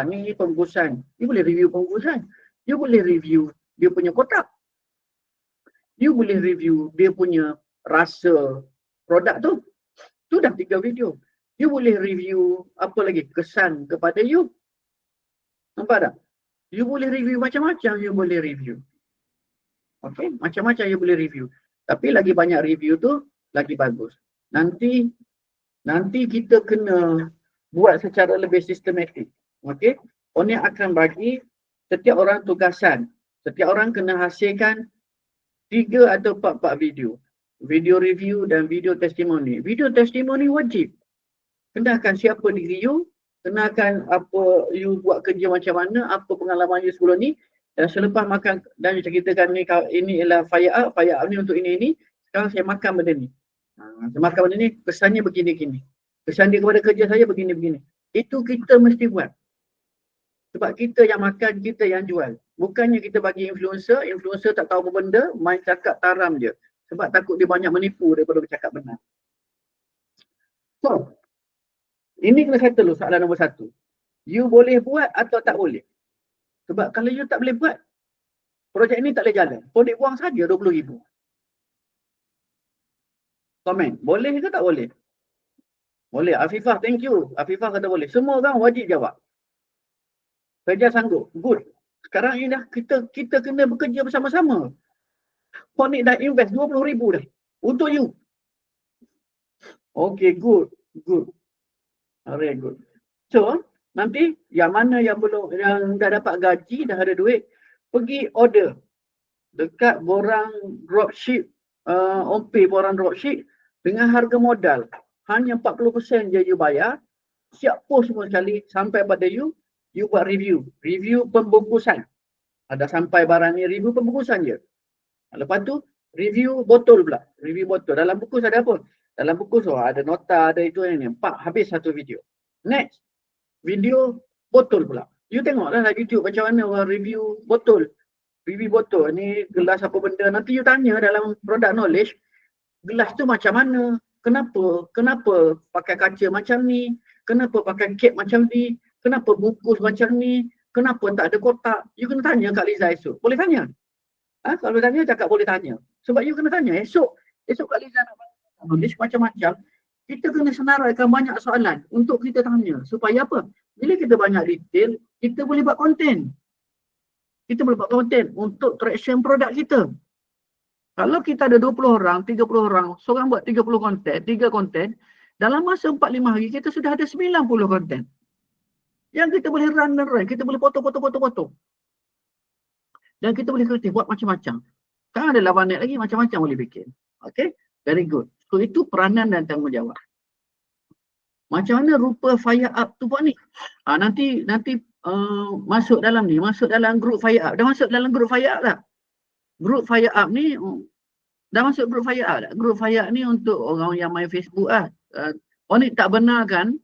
[SPEAKER 1] Ni pembungkusan. You boleh review pembungkusan. You boleh review dia punya kotak. You boleh review dia punya rasa produk tu. Tu dah 3 video. You boleh review apa lagi? Kesan kepada you. Nampak tak? You boleh review macam-macam, you boleh review. Okay, macam-macam you boleh review. Tapi lagi banyak review tu, lagi bagus. Nanti kita kena buat secara lebih sistematik. Okay, Phonik akan bagi setiap orang tugasan. Setiap orang kena hasilkan 3 atau 4 video. Video review dan video testimoni. Video testimoni wajib. Kenalkan siapa diri you, kenalkan apa you buat kerja macam mana, apa pengalaman you sebelum ni, dan selepas makan, dan ceritakan ni, ini ialah fire up ni untuk ini, sekarang saya makan benda ni. Saya makan benda ni, kesannya begini-gini. Kesan dia kepada kerja saya begini-begini. Itu kita mesti buat. Sebab kita yang makan, kita yang jual. Bukannya kita bagi influencer tak tahu apa benda, main cakap taram je. Sebab takut dia banyak menipu daripada bercakap benar. So, ini kena settle dulu soalan nombor 1. You boleh buat atau tak boleh? Sebab kalau you tak boleh buat, projek ini tak boleh jalan. Phonik buang saja 20,000. Komen, boleh ke tak boleh? Boleh. Afifah, thank you. Afifah kata boleh. Semua orang wajib jawab. Kerja sanggup. Good. Sekarang ini dah kita kena bekerja bersama-sama. Phonik dah invest 20,000 dah. Untuk you. Okay, good. Very good. So, nanti yang mana yang dah dapat gaji, dah ada duit, pergi order dekat borang dropship, OnPay borang dropship dengan harga modal. Hanya 40% je you bayar, siap post semua sekali sampai pada you buat review pembungkusan. Ada sampai barang ni review pembungkusan je. Lepas tu review botol pula, dalam bungkus ada apa? Dalam buku so ada nota, ada itu ini. Pak, habis satu video. Next, video botol pula. You tengoklah lah YouTube macam mana orang review botol. Review botol ni gelas apa benda. Nanti you tanya dalam product knowledge, gelas tu macam mana? Kenapa? Kenapa pakai kaca macam ni? Kenapa pakai cap macam ni? Kenapa bungkus macam ni? Kenapa tak ada kotak? You kena tanya Kak Liza esok. Boleh tanya? Kalau tanya cakap boleh tanya. Sebab you kena tanya esok. Esok Kak Liza nak knowledge macam-macam. Kita kena senaraikan banyak soalan untuk kita tanya. Supaya apa? Bila kita banyak detail, kita boleh buat konten. Kita boleh buat konten untuk traction produk kita. Kalau kita ada 20 orang, 30 orang, seorang buat 30 konten, 3 konten, dalam masa 4-5 hari kita sudah ada 90 konten. Yang kita boleh run. Kita boleh foto. Dan kita boleh kreatif, buat macam-macam. Kan ada 8 net lagi, macam-macam boleh bikin. Okay? Very good. So itu peranan dan tanggungjawab. Macam mana rupa fire up tu buat ni? Nanti masuk dalam ni, masuk dalam group fire up. Dah masuk dalam group fire up tak? Group fire up ni, dah masuk group fire up tak? Group fire up ni untuk orang yang main Facebook lah. Ponik tak benarkan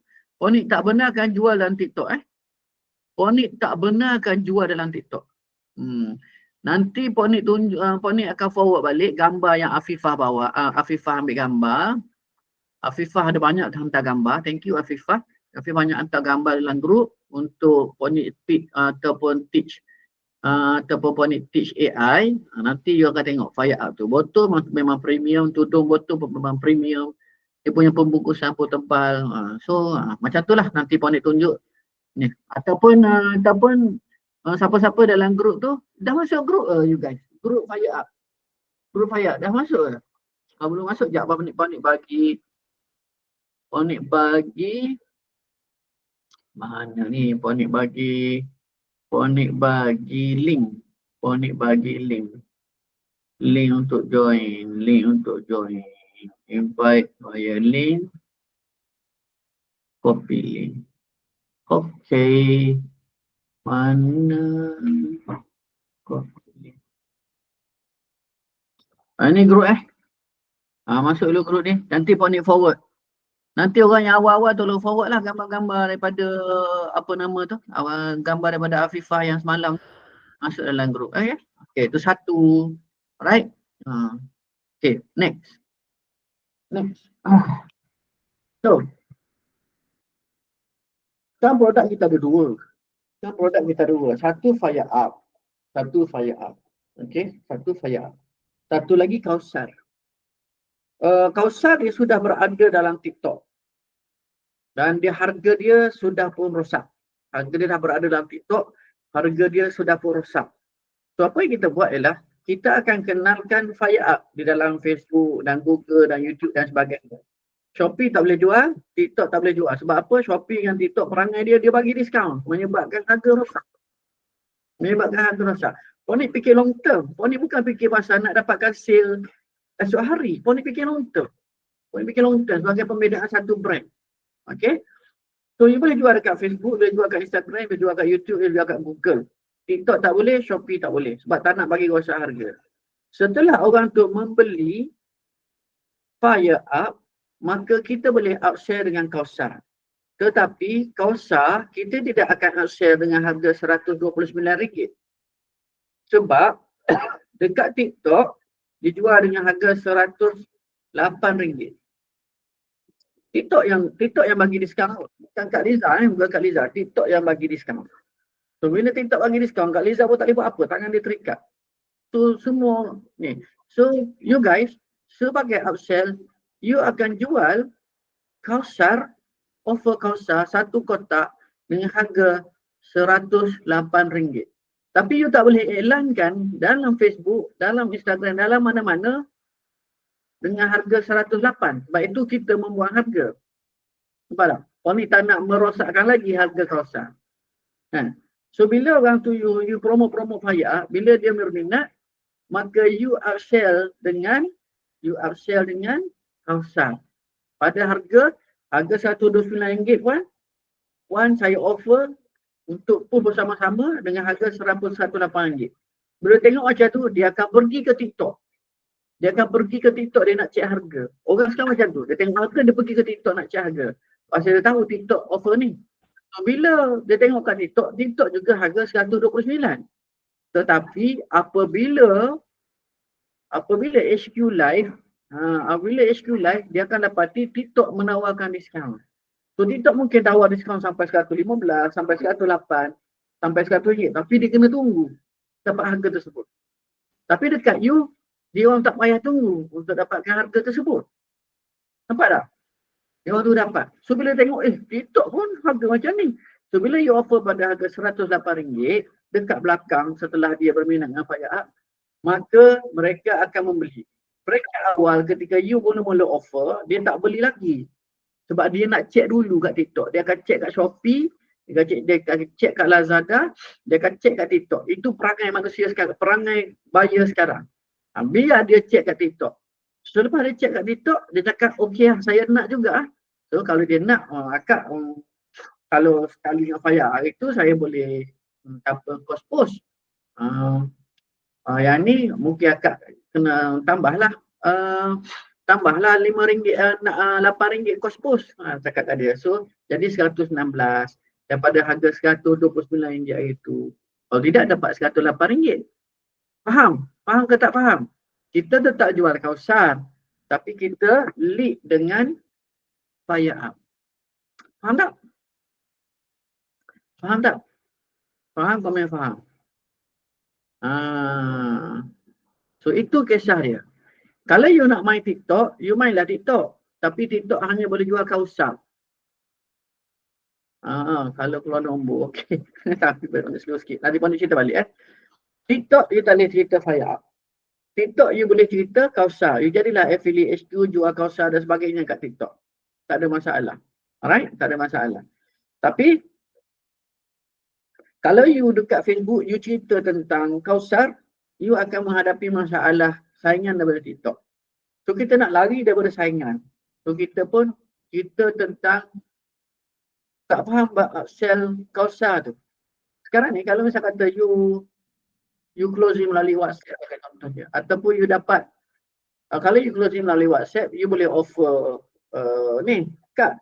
[SPEAKER 1] jual dalam TikTok Ponik tak benarkan jual dalam TikTok. Nanti Ponik akan forward balik gambar yang Afifah bawa. Afifah ambil gambar. Afifah ada banyak hantar gambar. Thank you Afifah. Afifah banyak hantar gambar dalam grup untuk Ponik ataupun teach Ponik teach AI. Nanti you akan tengok fire up tu. Botol memang premium, tudung botol memang premium. Dia punya pembungkusan pun tebal. Macam tu lah nanti Ponik tunjuk. Ni. Ataupun siapa-siapa dalam grup tu dah masuk grup you guys. Grup fire up. Grup fire up dah masuk ke? Kalau belum masuk sekejap Ponik bagi mana ni Ponik bagi link. Ponik bagi link. Link untuk join. Invite via link. Copy link. Okay. Mana? Copy link. Ini grup masuk dulu grup ni. Nanti Ponik forward. Nanti orang yang awal-awal tolong forward lah gambar-gambar daripada apa nama tu, gambar daripada Afifah yang semalam masuk dalam grup. Okay, itu satu. Alright. Okay, next. So, kan produk kita ada dua. Satu fire up. Okay, satu fire up. Satu lagi Kausar. Kausar dia sudah berada dalam TikTok. Dan harga dia sudah pun rosak. Harga dia dah berada dalam TikTok. Harga dia sudah pun rosak. So apa yang kita buat ialah kita akan kenalkan fire up di dalam Facebook dan Google dan YouTube dan sebagainya. Shopee tak boleh jual, TikTok tak boleh jual. Sebab apa? Shopee dengan TikTok perangai dia bagi diskaun. Menyebabkan harga rosak. Ponik fikir long term. Ponik bukan fikir pasal nak dapatkan sale esok hari. Ponik fikir long term. Sebagai pembezaan satu brand. Okay. So, you boleh jual dekat Facebook, boleh jual kat Instagram, boleh jual kat YouTube, boleh jual kat Google. TikTok tak boleh, Shopee tak boleh. Sebab tak nak bagi rosak harga. Setelah orang tu membeli fire up, maka kita boleh outsell dengan Kausar. Tetapi Kausar, kita tidak akan outsell dengan harga RM129. Sebab dekat TikTok, dijual dengan harga RM108. TikTok yang bagi diskaun. Bukan Kak Liza, bukan Kak Liza. TikTok yang bagi diskaun. So bila TikTok bagi diskaun, Kak Liza pun tak boleh buat apa. Tangan dia terikat. So semua ni. So you guys, sebagai upsell, you akan jual Kausar, offer Kausar satu kotak dengan harga RM108. Tapi you tak boleh iklankan dalam Facebook, dalam Instagram, dalam mana-mana dengan harga 108. Sebab itu kita membuang harga. Nampak tak? Ponik tak nak merosakkan lagi harga Kausar. So bila orang tu you promo fire up, bila dia berminat, maka you upsell dengan Kausar. Pada harga RM129 Wan saya offer untuk pun bersama-sama dengan harga RM108. Bila tengok macam tu, dia akan pergi ke TikTok. Dia akan pergi ke TikTok, dia nak check harga. Orang sekarang macam tu. Dia tengok harga, dia pergi ke TikTok nak check harga. Pasal dia tahu TikTok offer ni. So, bila dia tengok kat TikTok, TikTok juga harga 129. Tetapi apabila HQ Live, apabila HQ Live, dia akan dapati TikTok menawarkan diskaun. So TikTok mungkin tawar diskaun sampai 115, sampai 108, sampai 100 ringgit. Tapi dia kena tunggu dapat harga tersebut. Tapi dekat you, dia orang tak payah tunggu untuk dapatkan harga tersebut. Nampak tak? Dia orang tu dapat. So bila tengok, TikTok pun harga macam ni. So bila you offer pada harga RM108, dekat belakang setelah dia berminat dengan Fire Up, maka mereka akan membeli. Mereka awal ketika you mula-mula offer, dia tak beli lagi. Sebab dia nak check dulu kat TikTok. Dia akan check kat Shopee, dia akan check kat Lazada, dia akan check kat TikTok. Itu perangai manusia sekarang, perangai buyer sekarang. Biar dia check kat TikTok. So lepas dia check kat TikTok, dia cakap, okey lah, saya nak juga. So kalau dia nak, akak, kalau sekali dengan Fire itu saya boleh cost post. Yang ni mungkin akak kena tambahlah RM5, RM8 kos pos. Cakap kat dia. So jadi 116 daripada harga RM129 itu. Kalau tidak dapat RM108. Faham? Faham ke tak faham? Kita tetap jual Kausar, tapi kita lead dengan Fire Up. Faham tak? Faham tak? Faham, komen faham. So itu kisah dia. Kalau you nak main TikTok, you mainlah TikTok. Tapi TikTok hanya boleh jual Kausar. Kalau keluar nombor, okey. Tapi boleh slow sikit. Nanti pandai cerita balik TikTok you tak boleh cerita Fire Up. TikTok you boleh cerita Kausar. You jadilah affiliate HQ, jual Kausar dan sebagainya kat TikTok. Tak ada masalah. Alright? Tak ada masalah. Tapi kalau you dekat Facebook, you cerita tentang Kausar, you akan menghadapi masalah saingan daripada TikTok. So kita nak lari daripada saingan. So kita tentang tak faham upsell Kausar tu. Sekarang ni kalau misal kata you closing melalui WhatsApp contohnya, ataupun you dapat kalau you closing melalui WhatsApp, you boleh offer ni, Kak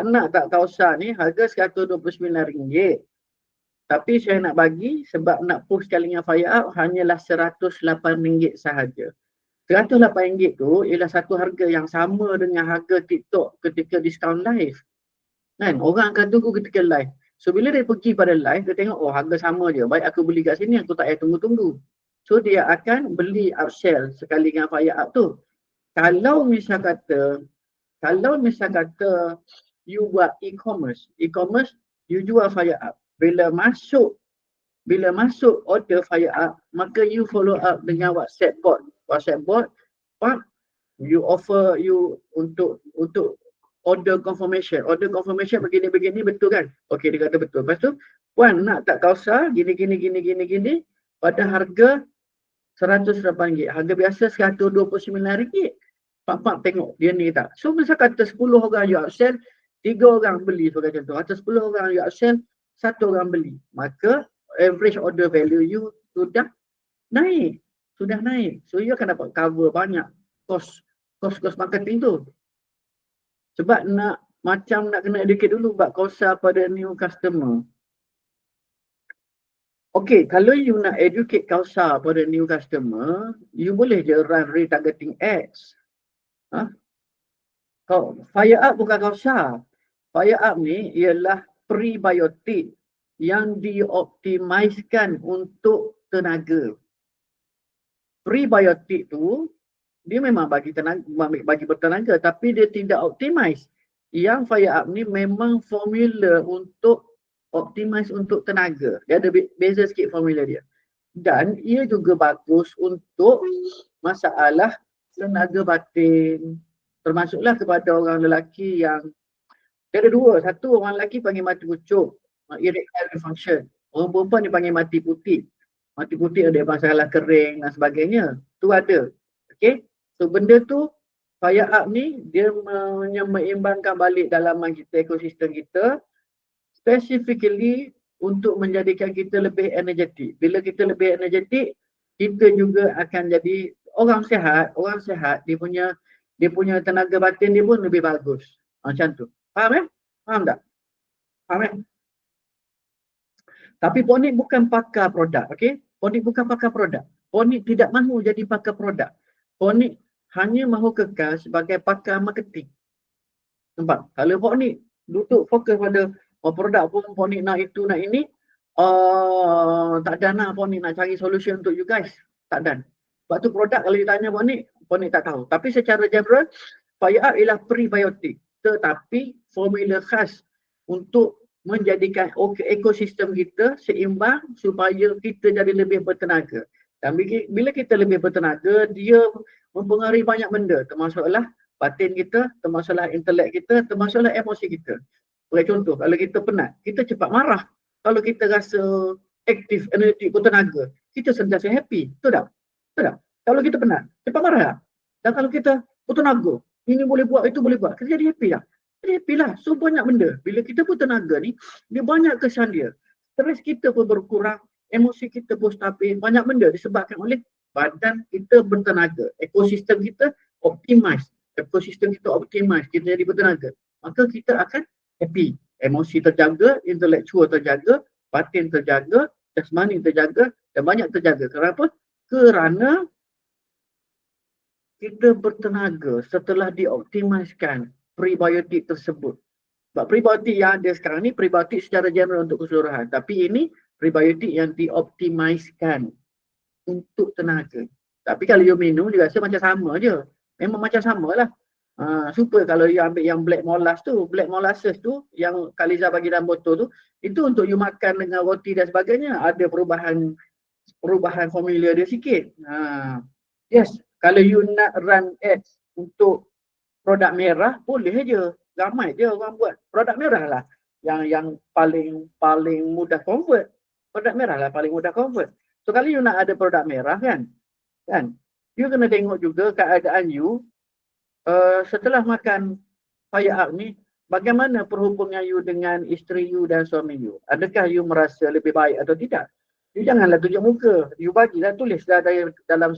[SPEAKER 1] nak tak Kausar ni harga RM129. Tapi saya nak bagi sebab nak push sekali dengan Fire Up hanyalah RM108 sahaja. RM108 tu ialah satu harga yang sama dengan harga TikTok ketika diskaun live. Kan? Orang akan tunggu ketika live. So bila dia pergi pada live, dia tengok harga sama je. Baik aku beli kat sini, aku tak payah tunggu-tunggu. So dia akan beli upsell sekali dengan Fire Up tu. Kalau misal kata you buat e-commerce, you jual Fire Up. Bila masuk order Fire Up, maka you follow up dengan WhatsApp bot, you offer you untuk order confirmation begini betul kan? Okey, dia kata betul. Lepas tu, puan nak tak Kausar gini pada harga RM108. Harga biasa RM129. Pak tengok dia ni tak. So misal kata 10 orang you upsell, 3 orang beli sebagai contoh. Atau 10 orang you upsell, 1 orang beli. Maka average order value you sudah naik. So you akan dapat cover banyak kos marketing tu. Sebab nak kena educate dulu buat Kausar pada new customer. Okay, kalau you nak educate Kausar pada new customer, you boleh je run retargeting ads. Fire Up bukan Kausar. Fire Up ni ialah prebiotik yang dioptimiskan untuk tenaga. Prebiotik tu dia memang bagi bertenaga tapi dia tidak optimize. Yang Fire Up ni memang formula untuk optimize untuk tenaga. Dia ada beza sikit formula dia. Dan ia juga bagus untuk masalah tenaga batin. Termasuklah kepada orang lelaki yang dia ada dua. Satu, orang lelaki panggil mati pucuk, erectile dysfunction. Orang perempuan dia panggil mati putih. Mati putih ada masalah kering dan sebagainya. Tu ada. Okay. So benda tu, Fire Up ni dia menyeimbangkan balik dalaman kita, ekosistem kita, specifically untuk menjadikan kita lebih energetik. Bila kita lebih energetik, kita juga akan jadi orang sihat dia punya tenaga batin dia pun lebih bagus. Macam tu. Faham Faham tak? Faham Tapi Ponik bukan pakar produk, okey? Ponik bukan pakar produk. Ponik tidak mahu jadi pakar produk. Ponik hanya mahu kekal sebagai pakar marketing. Nampak? Kalau Ponik duduk fokus pada produk pun Ponik nak itu nak ini, tak ada nak Ponik nak cari solution untuk you guys. Tak ada. Sebab tu produk kalau ditanya Ponik tak tahu. Tapi secara general, Fire Up ialah prebiotik. Tetapi formula khas untuk menjadikan ekosistem kita seimbang supaya kita jadi lebih bertenaga. Dan bila kita lebih bertenaga, dia mempengaruhi banyak benda, termasuklah batin kita, termasuklah intelek kita, termasuklah emosi kita. Sebagai contoh, kalau kita penat, kita cepat marah. Kalau kita rasa aktif, energetik, bertenaga, kita sentiasa happy. Betul tak? Betul tak? Kalau kita penat, cepat marah tak? Dan kalau kita bertenaga, ini boleh buat, itu boleh buat, kita jadi happy tak? Jadi happy lah. So banyak benda. Bila kita bertenaga ni, dia banyak kesan dia. Stres kita pun berkurang, emosi kita pun stabil, banyak benda disebabkan oleh badan kita bertenaga. Ekosistem kita optimize. Ekosistem kita optimize, kita jadi bertenaga. Maka kita akan happy. Emosi terjaga, intelektual terjaga, batin terjaga, jasmani terjaga dan banyak terjaga. Kenapa? Kerana kita bertenaga setelah dioptimiskan prebiotik tersebut. Sebab prebiotik yang ada sekarang ni prebiotik secara general untuk keseluruhan. Tapi ini prebiotik yang dioptimiskan untuk tenaga. Tapi kalau you minum, you rasa macam sama je. Memang macam sama lah. Super kalau you ambil yang black molasses tu, yang Khaliza bagi dalam botol tu, itu untuk you makan dengan roti dan sebagainya. Ada perubahan formula dia sikit. Yes, kalau you nak run ads untuk produk merah, boleh je. Ramai je orang buat. Produk merah lah yang paling mudah convert. Produk merah lah paling mudah convert. So kalau you nak ada produk merah kan, you kena tengok juga keadaan you setelah makan Fire Up ni, bagaimana perhubungan you dengan isteri you dan suami you. Adakah you merasa lebih baik atau tidak? You janganlah tunjuk muka. You bagilah, tulislah dalam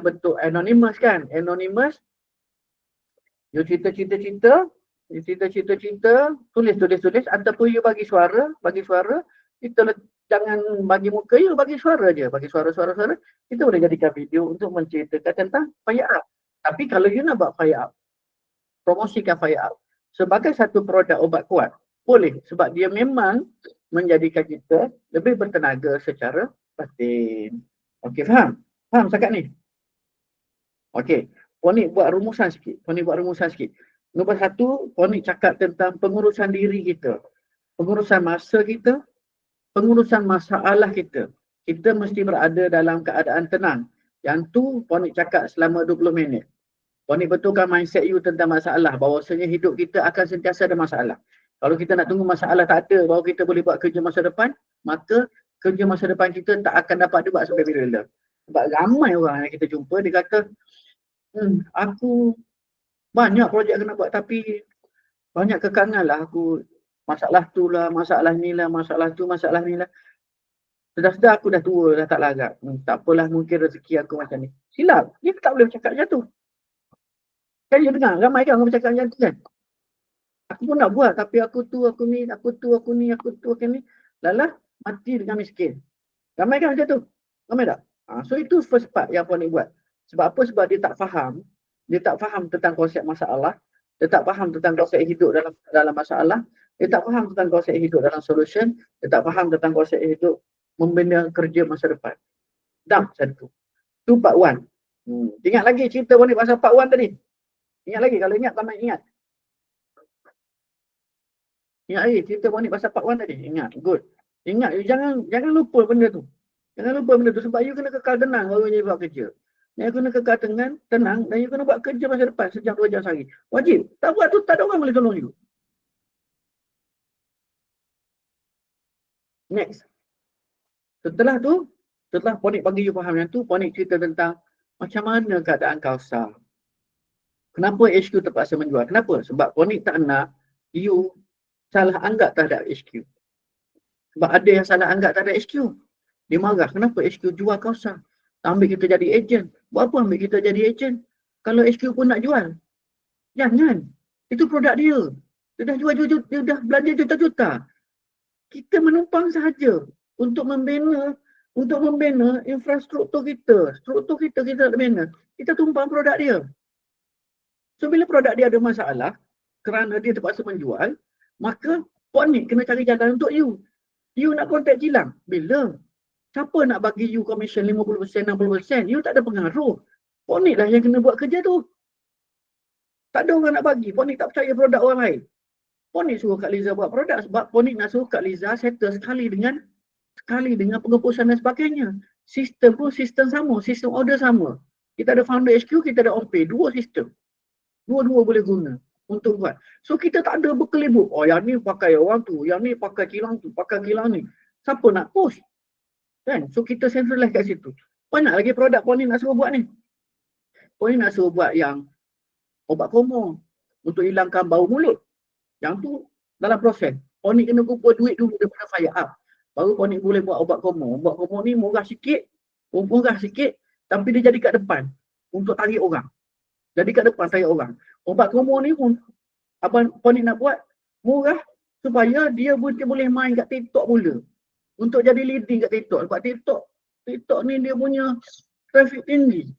[SPEAKER 1] bentuk anonymous kan. Anonymous, you cerita-cerita, tulis ataupun you bagi suara, kita jangan bagi muka you, bagi suara je, bagi suara. Kita boleh jadikan video untuk menceritakan tentang Fire Up. Tapi kalau you nak buat Fire Up, promosikan Fire Up sebagai satu produk obat kuat, boleh. Sebab dia memang menjadikan kita lebih bertenaga secara batin. Okey, faham? Faham cakap ni? Okey, Ponik buat rumusan sikit. Nombor satu, Ponik cakap tentang pengurusan diri kita. Pengurusan masa kita, pengurusan masalah kita. Kita mesti berada dalam keadaan tenang. Yang tu Ponik cakap selama 20 minit. Ponik betulkan mindset you tentang masalah. Bahawasanya hidup kita akan sentiasa ada masalah. Kalau kita nak tunggu masalah tak ada, baru kita boleh buat kerja masa depan, maka kerja masa depan kita tak akan dapat buat sampai bila-bila. Sebab ramai orang yang kita jumpa, dia kata, aku banyak projek kena buat tapi banyak kekangan lah aku. Masalah tu lah, masalah ni lah, masalah tu, masalah ni lah. Sedar-sedar aku dah tua, dah tak larat. Tak apalah, mungkin rezeki aku macam ni. Silap, dia tak boleh bercakap macam tu. Kan you dengar, ramai kan orang bercakap macam tu kan? Aku pun nak buat tapi aku tu, aku ni. Lalah, mati dengan miskin. Ramai kan macam tu? Ramai tak? So itu first part yang Ponik buat. Sebab apa? Sebab dia tak faham. Dia tak faham tentang konsep masalah. Dia tak faham tentang konsep hidup dalam masalah. Dia tak faham tentang konsep hidup dalam solution. Dia tak faham tentang konsep hidup membina kerja masa depan. Dah macam tu. Tu part 1. Ingat lagi cerita Ponik pasal part 1 tadi? Ingat lagi? Kalau ingat, tambah ingat. Ingat lagi cerita Ponik pasal part 1 tadi? Ingat, good. Ingat, jangan lupa benda tu. Jangan lupa benda tu sebab you kena kekal tenang baru you buat kerja. You kena kekal tenang dan you kena buat kerja masa depan sejam 2 jam sehari. Wajib. Tak buat tu tak ada orang boleh tolong you. Next. Setelah Ponik bagi you faham yang tu, Ponik cerita tentang macam mana keadaan Kausar. Kenapa HQ terpaksa menjual? Kenapa? Sebab Ponik tak nak you salah anggap terhadap HQ. Sebab ada yang salah anggap terhadap HQ. Dia marah, kenapa HQ jual Kausar? Ambil kita jadi ejen. Buat apa ambil kita jadi ejen? Kalau HQ pun nak jual. Jangan. Itu produk dia. Dia dah jual, dia dah belanja juta-juta. Kita menumpang sahaja untuk membina infrastruktur kita. Struktur kita nak bina. Kita tumpang produk dia. So bila produk dia ada masalah kerana dia terpaksa menjual, maka Ponik kena cari jalan untuk you. You nak kontak kilang. Bila? Siapa nak bagi you commission 50%, 60%? You tak ada pengaruh. Ponik lah yang kena buat kerja tu. Tak ada orang nak bagi. Ponik tak percaya produk orang lain. Ponik suruh Kak Liza buat produk sebab Ponik nak suruh Kak Liza settle sekali dengan pengepusan dan sebagainya. Sistem pun sistem sama, sistem order sama. Kita ada founder HQ, kita ada on-pay. Dua sistem. Dua-dua boleh guna untuk buat. So kita tak ada berkelibut. Oh yang ni pakai orang tu, yang ni pakai kilang tu, pakai kilang ni. Siapa nak push? Kan? So kita centralize kat situ. Banyak lagi produk Ponik nak suruh buat ni. Ponik nak suruh buat yang obat komo untuk hilangkan bau mulut. Yang tu dalam proses. Ponik kena kumpul duit dulu daripada fire up. Baru Ponik boleh buat obat komo. Obat komo ni murah sikit, tapi dia jadi kat depan untuk tarik orang. Jadi kat depan tarik orang. Obat komo ni pun Abang Ponik nak buat murah supaya dia boleh main kat TikTok pula. Untuk jadi leading kat TikTok. Sebab TikTok ni dia punya traffic tinggi.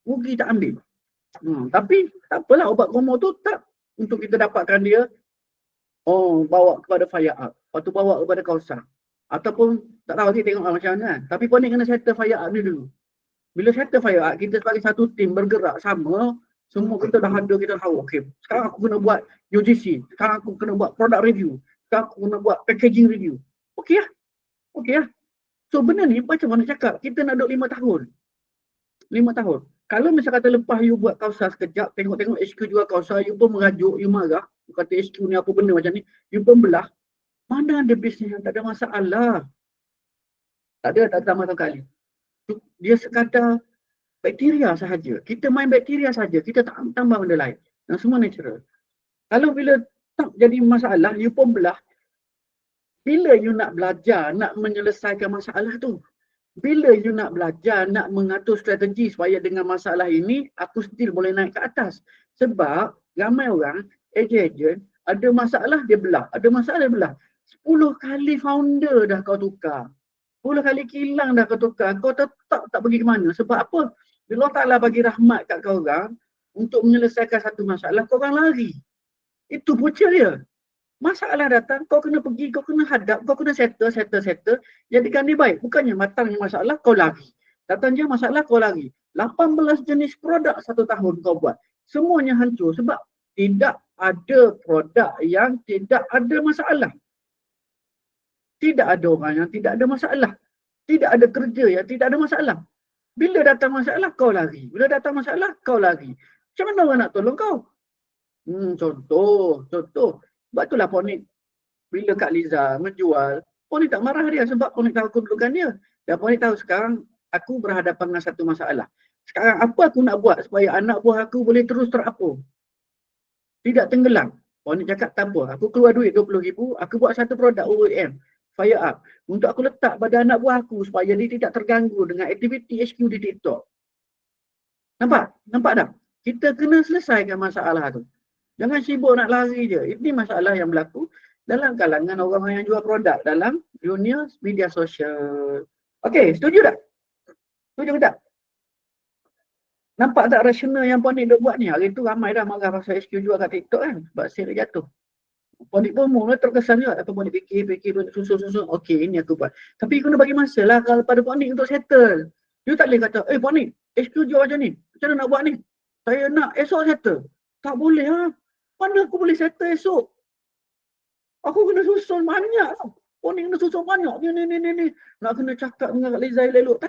[SPEAKER 1] Rugi tak ambil. Tapi tak apalah, obat komo tu tak untuk kita dapatkan dia bawa kepada fire up. Lepas tu bawa kepada Kausar. Ataupun tak tahu tengok macam mana kan. Tapi Ponik kena settle fire up ni dulu. Bila settle fire up, kita sebagai satu tim bergerak sama. Semua kita dah ada, kita tahu. Okay, sekarang aku kena buat UGC. Sekarang aku kena buat product review. Sekarang aku kena buat packaging review. Okey lah. So benda ni macam mana cakap, kita nak duduk 5 tahun. 5 tahun. Kalau misal kata lepas you buat Kausar sekejap, tengok HQ jual Kausar, you pun merajuk, you marah. You kata HQ ni apa benda macam ni, you pun belah. Mana ada bisnes yang tak ada masalah? Tak ada sama sekali. Dia sekadar bakteria sahaja. Kita main bakteria sahaja. Kita tak tambah benda lain. Dan semua natural. Kalau bila tak jadi masalah, you pun belah. Bila you nak belajar, nak menyelesaikan masalah tu? Bila you nak belajar, nak mengatur strategi supaya dengan masalah ini, aku still boleh naik ke atas. Sebab ramai orang, ejen-ejen, ada masalah dia belah. Ada masalah dia belah. 10 kali founder dah kau tukar. 10 kali kilang dah kau tukar. Kau tetap tak pergi ke mana. Sebab apa? Bila Allah Ta'ala bagi rahmat kat kau orang, untuk menyelesaikan satu masalah, kau orang lari. Itu punca dia. Masalah datang, kau kena pergi, kau kena hadap, kau kena settle. Jadikan dia baik. Bukannya matangnya masalah, kau lari. Datangnya masalah, kau lari. 18 jenis produk 1 tahun kau buat. Semuanya hancur sebab tidak ada produk yang tidak ada masalah. Tidak ada orang yang tidak ada masalah. Tidak ada kerja yang tidak ada masalah. Bila datang masalah, kau lari. Bila datang masalah, kau lari. Macam mana orang nak tolong kau? Contoh. Sebab itulah Ponik, bila Kak Liza menjual, Ponik tak marah dia sebab Ponik tahu kedudukan dia. Dan Ponik tahu sekarang aku berhadapan dengan satu masalah. Sekarang apa aku nak buat supaya anak buah aku boleh terus terapung? Tidak tenggelam. Ponik cakap tak apa. Aku keluar duit 20,000, aku buat satu produk OEM. Fire up. Untuk aku letak pada anak buah aku supaya dia tidak terganggu dengan aktiviti HQ di TikTok. Nampak tak? Kita kena selesaikan masalah tu. Jangan sibuk nak lari je. Ini masalah yang berlaku dalam kalangan orang yang jual produk dalam dunia media sosial. Okey, setuju tak? Setuju tak? Nampak tak rasional yang Ponik duk buat ni? Hari tu ramai dah marah pasal HQ jual kat TikTok kan? Sebab sale jatuh. Ponik pun mula terkesan juga. Apa Ponik fikir, susun. Okey, ini aku buat. Tapi kena bagi masa lah pada Ponik untuk settle. Dia tak boleh kata, Ponik, HQ jual macam ni. Macam mana nak buat ni? Saya nak esok settle. Tak boleh ha? Mana aku boleh settle esok? Aku kena susun banyak. Ponik kena susun banyak. Ni. Nak kena cakap dengan Kak Liza elok.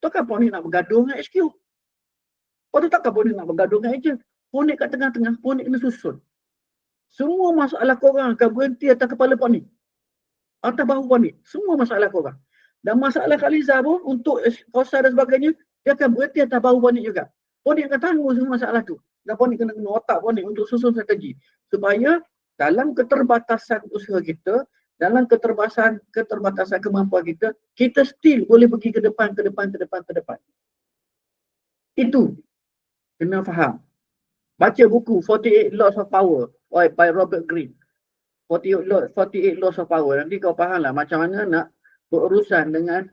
[SPEAKER 1] Takkan Ponik nak bergaduh dengan HQ? Lepas tu takkan Ponik nak bergaduh dengan ejen? Ponik kat tengah-tengah, Ponik kena susun. Semua masalah korang akan berhenti atas kepala Ponik. Atas bahu Ponik. Semua masalah korang. Dan masalah Kak Liza pun untuk Kausar dan sebagainya, dia akan berhenti atas bahu Ponik juga. Ponik akan tanggung semua masalah tu. Dan Ponik kena otak Ponik untuk susun strategi. Supaya dalam keterbatasan usaha kita, dalam keterbatasan kemampuan kita, kita still boleh pergi ke depan. Itu kena faham. Baca buku 48 Laws of Power by Robert Greene. 48 Laws of Power. Nanti kau faham lah macam mana nak berurusan dengan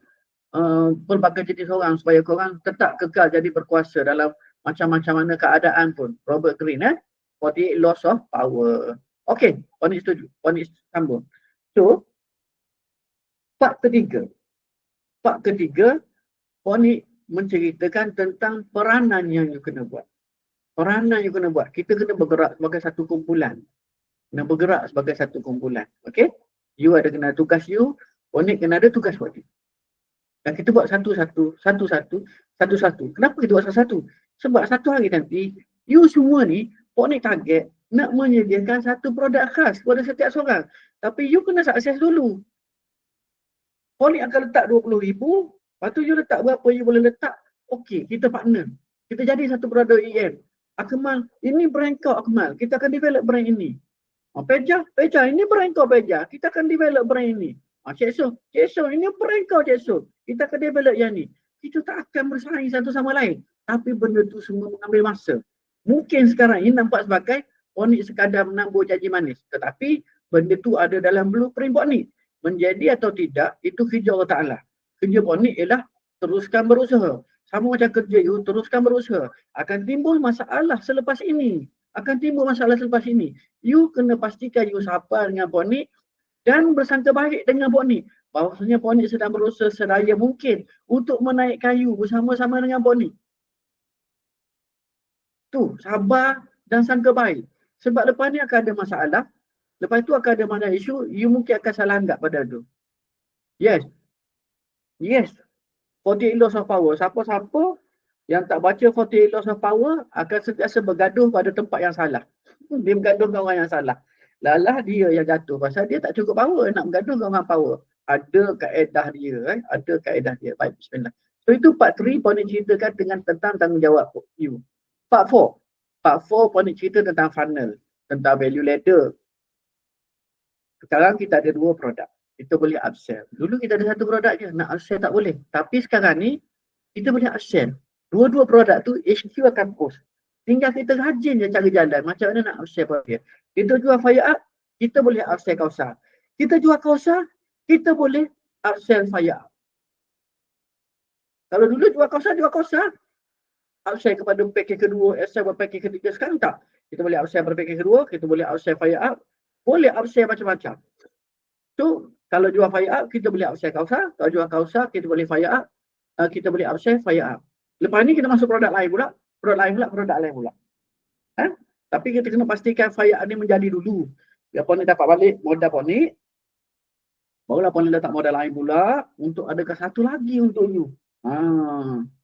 [SPEAKER 1] pelbagai jenis orang supaya korang tetap kekal jadi berkuasa dalam macam-macam mana keadaan pun. Robert Greene 48 Laws of Power. Okey, Ponik setuju. Ponik sambung. So, part ketiga, Ponik menceritakan tentang peranan yang you kena buat. Kita kena bergerak sebagai satu kumpulan. Okey? You ada kena tugas you, Ponik kena ada tugas Ponik. Dan kita buat satu-satu. Kenapa kita buat satu-satu? Sebab satu hari nanti, you semua ni, Ponik target nak menyediakan satu produk khas kepada setiap seorang. Tapi you kena sukses dulu. Ponik akan letak 20,000, lepas tu you letak berapa you boleh letak. Okey, kita partner. Kita jadi satu produk EM. Akmal, ini brand kau Akmal. Kita akan develop brand ini. Peja, ini brand kau Peja. Kita akan develop brand ini. Cik So, ini brand kau Cik So. Kita akan develop yang ni. Kita tak akan bersaing satu sama lain. Tapi benda tu semua mengambil masa. Mungkin sekarang ini nampak sebagai Ponik sekadar menambah janji manis. Tetapi benda tu ada dalam blueprint Ponik. Menjadi atau tidak, itu kerja Allah Ta'ala. Kerja Ponik ialah teruskan berusaha. Sama macam kerja you, teruskan berusaha. Akan timbul masalah selepas ini. You kena pastikan you sabar dengan Ponik dan bersangka baik dengan Ponik. Bahawasanya Ponik sedang berusaha sedaya mungkin untuk menaikkan you bersama-sama dengan Ponik. Tu, sabar dan sangka baik. Sebab lepas ni akan ada masalah. Lepas tu akan ada mana isu, you mungkin akan salah anggap pada tu. Yes. 48 Laws of Power. Siapa-siapa yang tak baca 48 Laws of Power akan sentiasa bergaduh pada tempat yang salah. Dia bergaduh dengan orang yang salah. Lalah dia yang jatuh pasal dia tak cukup power nak bergaduh dengan orang power. Ada kaedah dia. Baik, bismillah. So itu part 3 Ponik ceritakan tentang tanggungjawab you. Part 4 Ponik cerita tentang funnel, tentang value ladder. Sekarang kita ada 2 produk. Kita boleh upsell. Dulu kita ada satu produk je, nak upsell tak boleh. Tapi sekarang ni, kita boleh upsell. Dua-dua produk tu HQ akan post. Tinggal kita rajin je cari jalan macam mana nak upsell pada dia. Kita jual fire up, kita boleh upsell Kausar. Kita jual Kausar, kita boleh upsell fire up. Kalau dulu jual Kausar, upsell kepada package kedua, upsell kepada package ketiga. Sekarang tak. Kita boleh upsell pada package kedua, kita boleh upsell fire up, boleh upsell macam-macam. So, kalau jual fire up, kita boleh upsell Kausar. Kalau jual Kausar, kita boleh fire up. Kita boleh upsell fire up. Lepas ni kita masuk produk lain pula. Tapi kita kena pastikan fire up ni menjadi dulu. Biar Ponik dapat balik modal Ponik. Barulah Ponik letak modal lain pula untuk adakan satu lagi untuk you.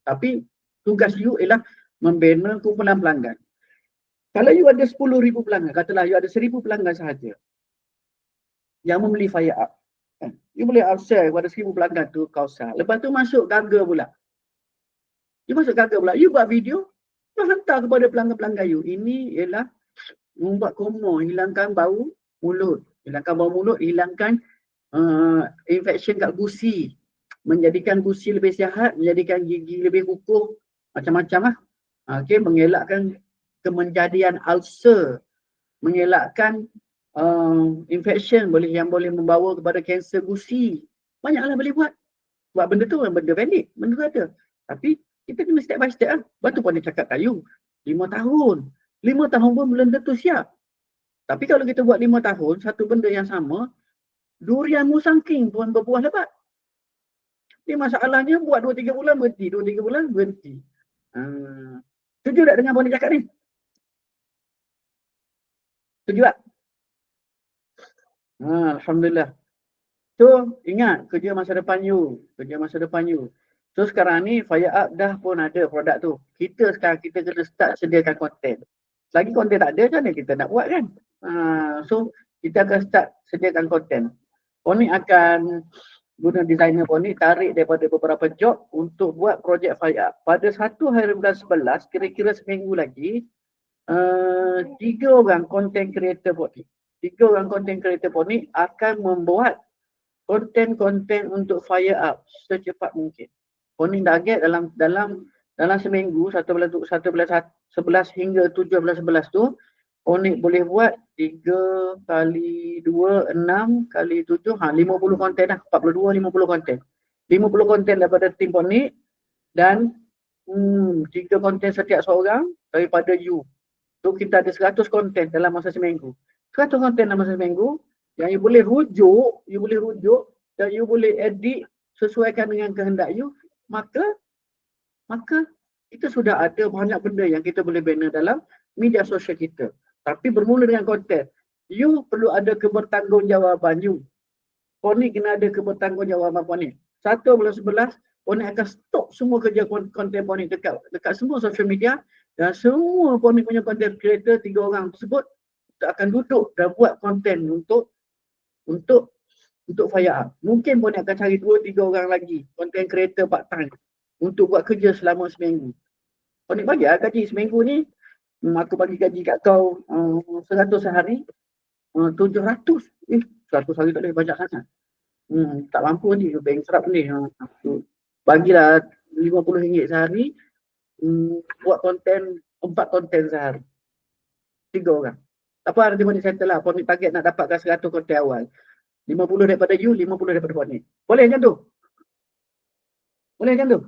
[SPEAKER 1] Tapi tugas you ialah membina kumpulan pelanggan. Kalau you ada 10,000 pelanggan, katalah you ada 1,000 pelanggan sahaja yang membeli fire up. You boleh upsell kepada 1,000 pelanggan tu Kausar. Lepas tu masuk gaga pula. You buat video, you hantar kepada pelanggan-pelanggan you. Ini ialah membuat komo, hilangkan bau mulut. Hilangkan infection kat gusi. Menjadikan gusi lebih sihat, menjadikan gigi lebih kukuh. Macam-macam lah. Mengelakkan kemenjadian ulcer. Mengelakkan infection yang boleh membawa kepada kanser gusi. Banyaklah boleh buat. Buat benda tu benda valid. Benda tu ada. Tapi kita kena step by step lah. Lepas tu Ponik cakap kayu. 5 tahun. 5 tahun pun belum tentu siap. Tapi kalau kita buat 5 tahun, satu benda yang sama, durian musangking pun berbuah lebat. Ni masalahnya buat 2-3 bulan berhenti. Setuju tak dengan Ponik cakap ni? Setuju tak? Alhamdulillah. So, ingat kerja masa depan you. So, sekarang ni fire up dah pun ada produk tu. Kita kena start sediakan konten. Selagi konten tak ada, macam mana kita nak buat kan? So, kita akan start sediakan konten. Ponik akan guna designer Ponik tarik daripada beberapa job untuk buat projek fire up. Pada 1 hari bulan 11, kira-kira seminggu lagi, 3 orang content creator Ponik. 3 orang content creator Pony akan membuat konten-konten untuk fire up secepat mungkin. Pony target dalam seminggu 11 hingga 17 tu Pony boleh buat 3 kali 2 6 kali 7 50 konten dah, 42 50 konten. 50 konten daripada tim Pony dan 3 konten setiap seorang daripada you. So kita ada 100 konten dalam masa seminggu. 100 konten dalam masa seminggu yang you boleh rujuk dan you boleh edit sesuaikan dengan kehendak you, maka itu sudah ada banyak benda yang kita boleh bina dalam media sosial kita. Tapi bermula dengan konten. You perlu ada kebertanggungjawabban you. Pony kena ada kebertanggungjawabban Pony. 1 bulan 11, Pony akan stop semua kerja konten Pony dekat semua social media dan semua Pony punya content creator 3 orang tersebut akan duduk dan buat konten untuk fire up. Mungkin Pony akan cari 2-3 orang lagi content creator part time untuk buat kerja selama seminggu. Pony bagi gaji seminggu ni, aku bagi gaji kat kau 100 sehari, 700. 100 hari tak boleh banyak sangat. Tak mampu ni, bank serap ni. Bagilah RM50 sehari, buat konten 4 konten sehari. 3 orang. Apa nanti Pony settle lah. Pony target nak dapatkan 100 konten awal. 50 daripada you, 50 daripada Pony. Boleh macam tu? Boleh macam tu?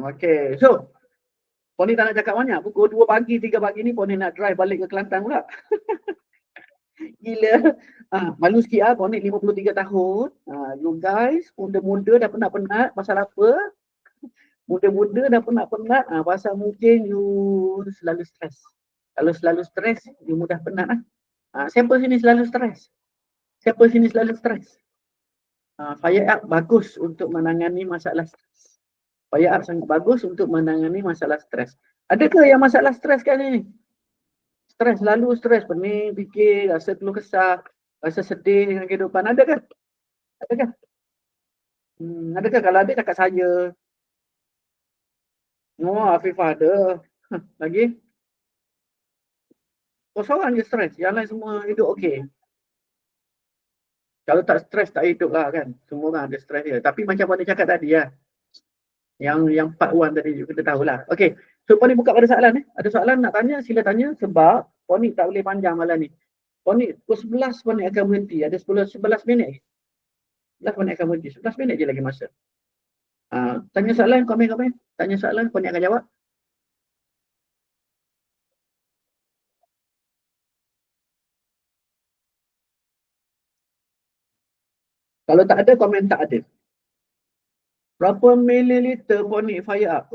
[SPEAKER 1] Okay, so Pony tak nak cakap banyak. Pukul 2 pagi, 3 pagi ni Pony nak drive balik ke Kelantan pula. Gila. Malu sikit lah, Pony 53 tahun. You guys, muda-muda dah penat-penat pasal apa? Muda-muda dah penat-penat pasal mungkin you selalu stres. Kalau selalu stres, you mudah penat lah. Siapa sini selalu stres? Siapa sini selalu stres? Fire up bagus untuk menangani masalah stres. Fire up sangat bagus untuk menangani masalah stres. Adakah yang masalah stres kat ni? Stres, selalu stres, pening, fikir, rasa keluh kesah, rasa sedih dengan kehidupan. Adakah? Adakah? Adakah? Kalau ada cakap saya. Afifah ada. Lagi? Kau seorang je stres, yang lain semua hidup okey. Kalau tak stres tak hidup lah kan. Semua orang ada stres dia. Tapi macam mana cakap tadi lah. Yang part 1 tadi kita tahulah. Okey. So Pony buka pada soalan Ada soalan nak tanya, sila tanya sebab Pony tak boleh panjang malam ni. Pony pukul 11 Pony akan berhenti. Ada 11 minit. 11 Pony akan berhenti. 11 minit je lagi masa. Tanya soalan, komen. Tanya soalan, Pony akan jawab. Kalau tak ada, komen tak ada. Berapa mililiter Pony fire up?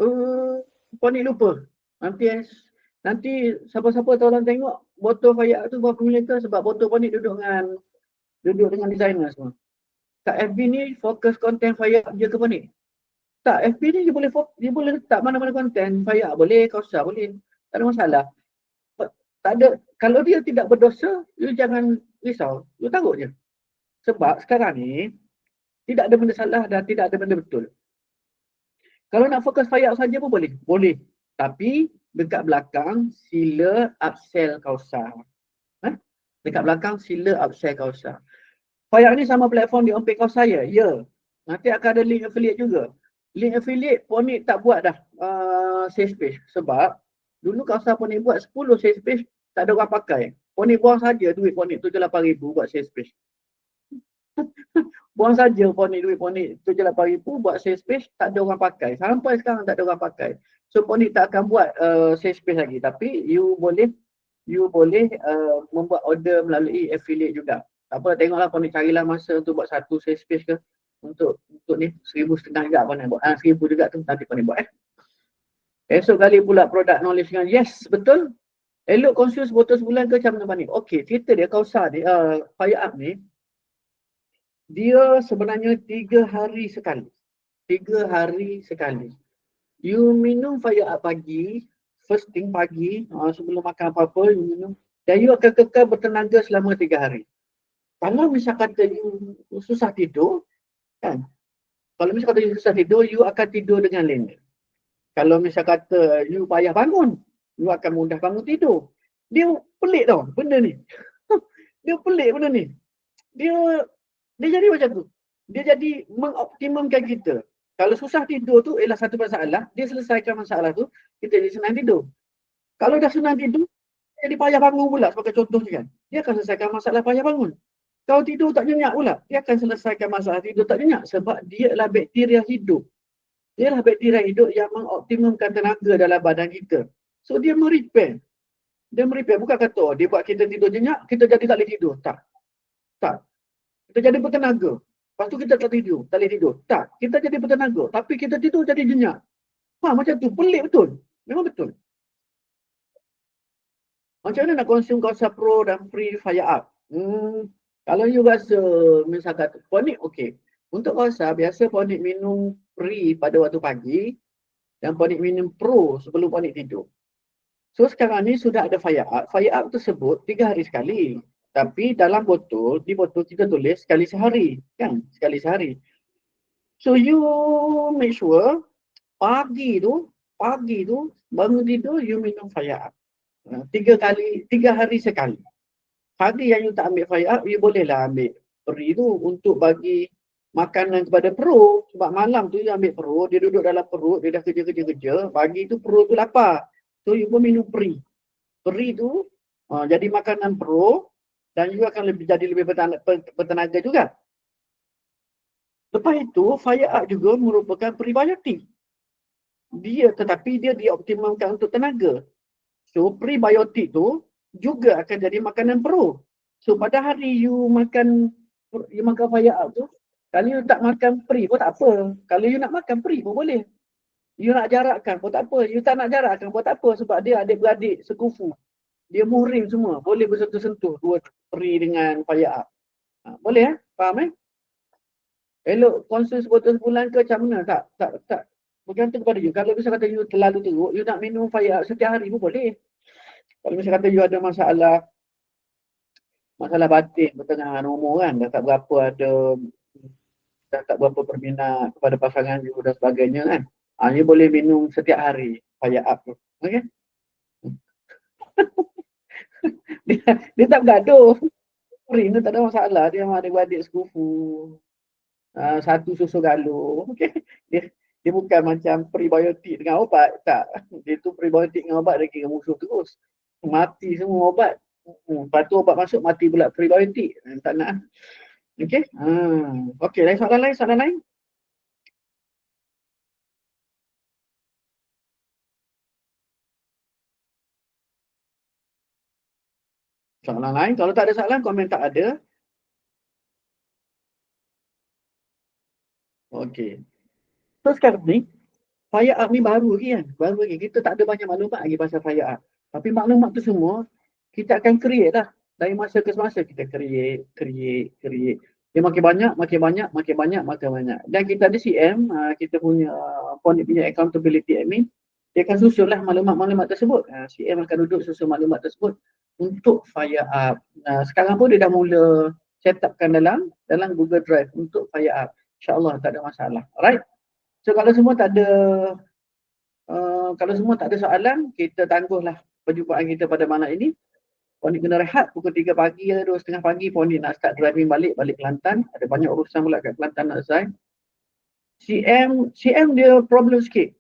[SPEAKER 1] Pony lupa. Nanti siapa-siapa tolong tengok botol fire up tu berapa mililiter sebab botol Pony duduk dengan designer semua. Kat FB ni fokus konten fire up je ke Pony? Tak, FB ni dia boleh letak mana-mana konten fire up boleh, kausa boleh. Tak ada masalah. Tak ada, kalau dia tidak berdosa, you jangan risau. You taruh je. Sebab sekarang ni tidak ada benda salah dan tidak ada benda betul. Kalau nak fokus fire up saja pun boleh. Boleh. Tapi dekat belakang sila upsell kausa. Dekat belakang sila upsell kausa. Fire up ni sama platform di on-page kausa ya? Ya. Nanti akan ada link affiliate juga. Link affiliate Pony tak buat dah sales page. Sebab dulu kausa Pony buat 10 sales page tak ada orang pakai. Pony buang saja duit Pony 78,000 buat sales page. Buang saja Pony duit Pony 78,000 buat sales page, tak ada orang pakai. Sampai sekarang tak ada orang pakai. So Pony tak akan buat sales page lagi. Tapi you boleh membuat order melalui affiliate juga. Tak apa, tengoklah Pony carilah masa untuk buat satu sales page ke. Untuk ni 1,500 juga Pony buat. 1,000 juga tu nanti Pony buat. Esok kali pula product knowledge dengan yes, betul. Elok konsumsi botol sebulan ke macam mana Pony? Okey, cerita dia kausa dia fire up ni. Dia sebenarnya 3 hari sekali. 3 hari sekali. You minum fire up pagi, first thing pagi, sebelum makan apa-apa, you minum. Dan you akan kekal bertenaga selama 3 hari. Kalau misal kata you susah tidur, kan? Kalau misal kata you susah tidur, you akan tidur dengan lena. Kalau misal kata you payah bangun, you akan mudah bangun tidur. Dia pelik tau benda ni. Dia pelik benda ni. Dia jadi macam tu. Dia jadi mengoptimumkan kita. Kalau susah tidur tu ialah satu masalah, dia selesaikan masalah tu, kita jadi senang tidur. Kalau dah senang tidur, jadi payah bangun pula sebagai contohnya kan. Dia akan selesaikan masalah payah bangun. Kalau tidur tak nyenyak pula, dia akan selesaikan masalah tidur tak nyenyak sebab dia adalah bakteria hidup. Dia adalah bakteria hidup yang mengoptimumkan tenaga dalam badan kita. So dia merepair. Dia merepair. Bukan kata dia buat kita tidur nyenyak, kita jadi tak boleh tidur. Tak. Tak. Kita jadi bertenaga. Lepas tu kita tak tidur, tak boleh tidur. Tak. Kita jadi bertenaga. Tapi kita tidur jadi nyenyak. Macam tu. Pelik betul. Memang betul. Macam mana nak konsum Kausa Pro dan free Fire Up? Kalau you rasa misalkan ponik, okey. Untuk Kausa, biasa ponik minum free pada waktu pagi dan ponik minum pro sebelum ponik tidur. So sekarang ni sudah ada Fire Up. Fire Up tersebut 3 hari sekali. Tapi dalam botol, di botol kita tulis sekali sehari. Kan? Sekali sehari. So you make sure pagi tu bangun tidur you minum Fire Up. 3 hari sekali. Hari yang you tak ambil Fire Up, you bolehlah ambil free tu untuk bagi makanan kepada perut. Sebab malam tu you ambil perut, dia duduk dalam perut, dia dah kerja. Pagi tu perut tu lapar. So you pun minum free. Free tu jadi makanan perut dan you akan jadi lebih bertenaga juga. Lepas itu, Fire Up juga merupakan prebiotik. Tetapi dia dioptimalkan untuk tenaga. So prebiotik tu juga akan jadi makanan perut. So pada hari you makan Fire Up tu, kalau you tak makan free pun tak apa. Kalau you nak makan free pun boleh. You nak jarakkan pun tak apa. You tak nak jarakkan pun tak apa sebab dia adik-beradik sekufu. Dia muhrim semua. Boleh bersentuh-sentuh dua free dengan Fire Up. Boleh Faham Elok konsum sebotol sebulan ke macam mana? Tak. Bergantung kepada you. Kalau misalnya kata you terlalu teruk, you nak minum Fire Up setiap hari pun boleh. Kalau misalnya kata you ada masalah batin pertengahan umur kan, dah tak berapa berminat kepada pasangan you dan sebagainya kan. You boleh minum setiap hari Fire Up tu. Okey? dia tak bergaduh. Dia tak ada masalah. Dia memang adik-beradik sekufu. Satu susu galuh. Okey. Dia bukan macam prebiotik dengan obat. Tak. Dia tu prebiotik dengan obat dia kira musuh terus. Mati semua obat. Lepas tu obat masuk mati pula prebiotik. Tak nak. Okey. Okey, soalan lain? Soalan lain? Kalau tak ada soalan, komen tak ada. Okey. So sekarang ni, Fire Up ni baru lagi kan? Baru lagi. Kita tak ada banyak maklumat lagi pasal Fire Up. Tapi maklumat tu semua, kita akan create lah. Dari masa ke semasa kita create. Dia makin banyak. Dan kita ada CM, kita punya Ponic punya accountability admin. Dia akan susun lah maklumat-maklumat tersebut. CM akan duduk susun maklumat tersebut untuk Fire Up. Sekarang pun dia dah mula set upkan dalam Google Drive untuk Fire Up. InsyaAllah tak ada masalah. Alright. So kalau semua tak ada soalan, kita tangguhlah perjumpaan kita pada malam ini. Ponic kena rehat pukul 3 pagi atau 2:30 pagi. Ponic nak start driving balik Kelantan. Ada banyak urusan pula kat Kelantan nak selesai. CM dia problem sikit.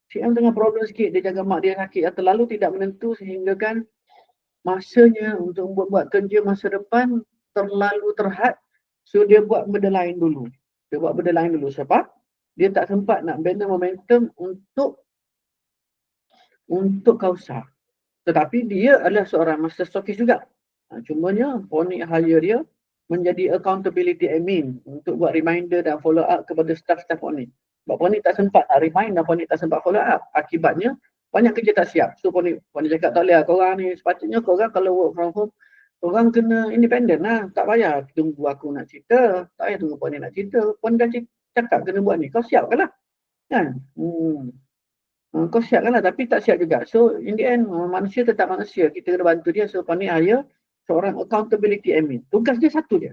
[SPEAKER 1] CM tengah problem sikit. Dia jaga mak dia sakit yang terlalu tidak menentu sehingga kan masanya untuk buat kerja masa depan terlalu terhad. So dia buat benda lain dulu. Sebab dia tak sempat nak bina momentum untuk Kausa. Tetapi dia adalah seorang master stockist juga. Cumanya Ponic hire dia menjadi accountability admin untuk buat reminder dan follow up kepada staff-staff Ponic. Sebab Ponic tak sempat nak remind dan Ponic tak sempat follow up. Akibatnya banyak kerja tak siap. So Ponic cakap tak boleh lah. Korang ni sepatutnya korang kalau work from home, korang kena independent lah. Tak payah tunggu aku nak cerita. Tak payah tunggu Ponic nak cerita. Ponic dah cakap kena buat ni. Kau siapkan lah. Kan? Kau siapkan lah tapi tak siap juga. So in the end manusia tetap manusia. Kita kena bantu dia. So Ponic hire seorang accountability admin. Tugas dia satu je.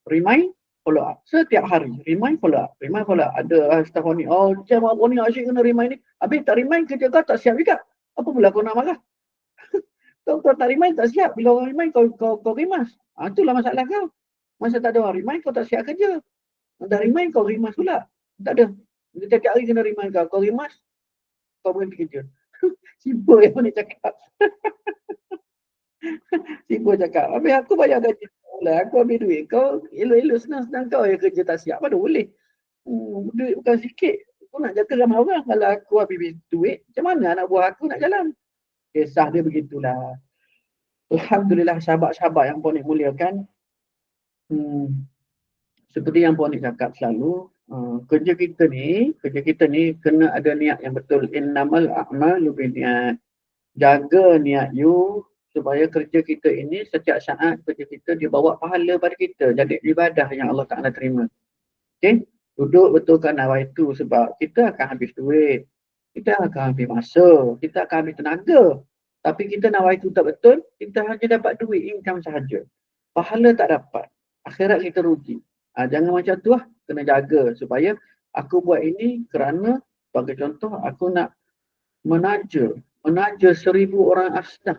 [SPEAKER 1] Remind, follow up. Setiap hari. Remind, follow up. Ada staff Ponic. Oh macam Ponic asyik kena remind ni. Habis tak remind kerja kau tak siap juga. Apa pula kau nak marah? Kau tak remind tak siap. Bila orang remind kau rimas. Itulah masalah kau. Masa tak ada orang remind kau tak siap kerja. Dah remind kau rimas pula. Tak ada. Setiap hari kena remind kau. Kau rimas, kau berhenti kerja. Simple yang boleh cakap. Simple cakap. Habis aku bayar gaji. Aku ambil duit. Kau elok-elok senang-senang kau yang kerja tak siap. Mana boleh. Duit bukan sikit. Aku nak jaga ramai orang. Kalau aku habis duit, macam mana anak buah aku nak jalan? Kisah dia begitulah. Alhamdulillah sahabat-sahabat yang Puan Nik muliakan. Seperti yang Puan Nik cakap selalu, kerja kita ni kena ada niat yang betul. Innamal a'malu binniat. Jaga niat you supaya kerja kita ini setiap saat kerja kita dibawa pahala pada kita. Jadi ibadah yang Allah Ta'ala terima. Okay? Duduk betulkan nawaitu sebab kita akan habis duit. Kita akan habis masa. Kita akan habis tenaga. Tapi kita nawaitu tak betul, kita hanya dapat duit income sahaja. Pahala tak dapat. Akhirat kita rugi. Jangan macam tu lah. Kena jaga supaya aku buat ini kerana sebagai contoh aku nak menaja 1,000 orang asnaf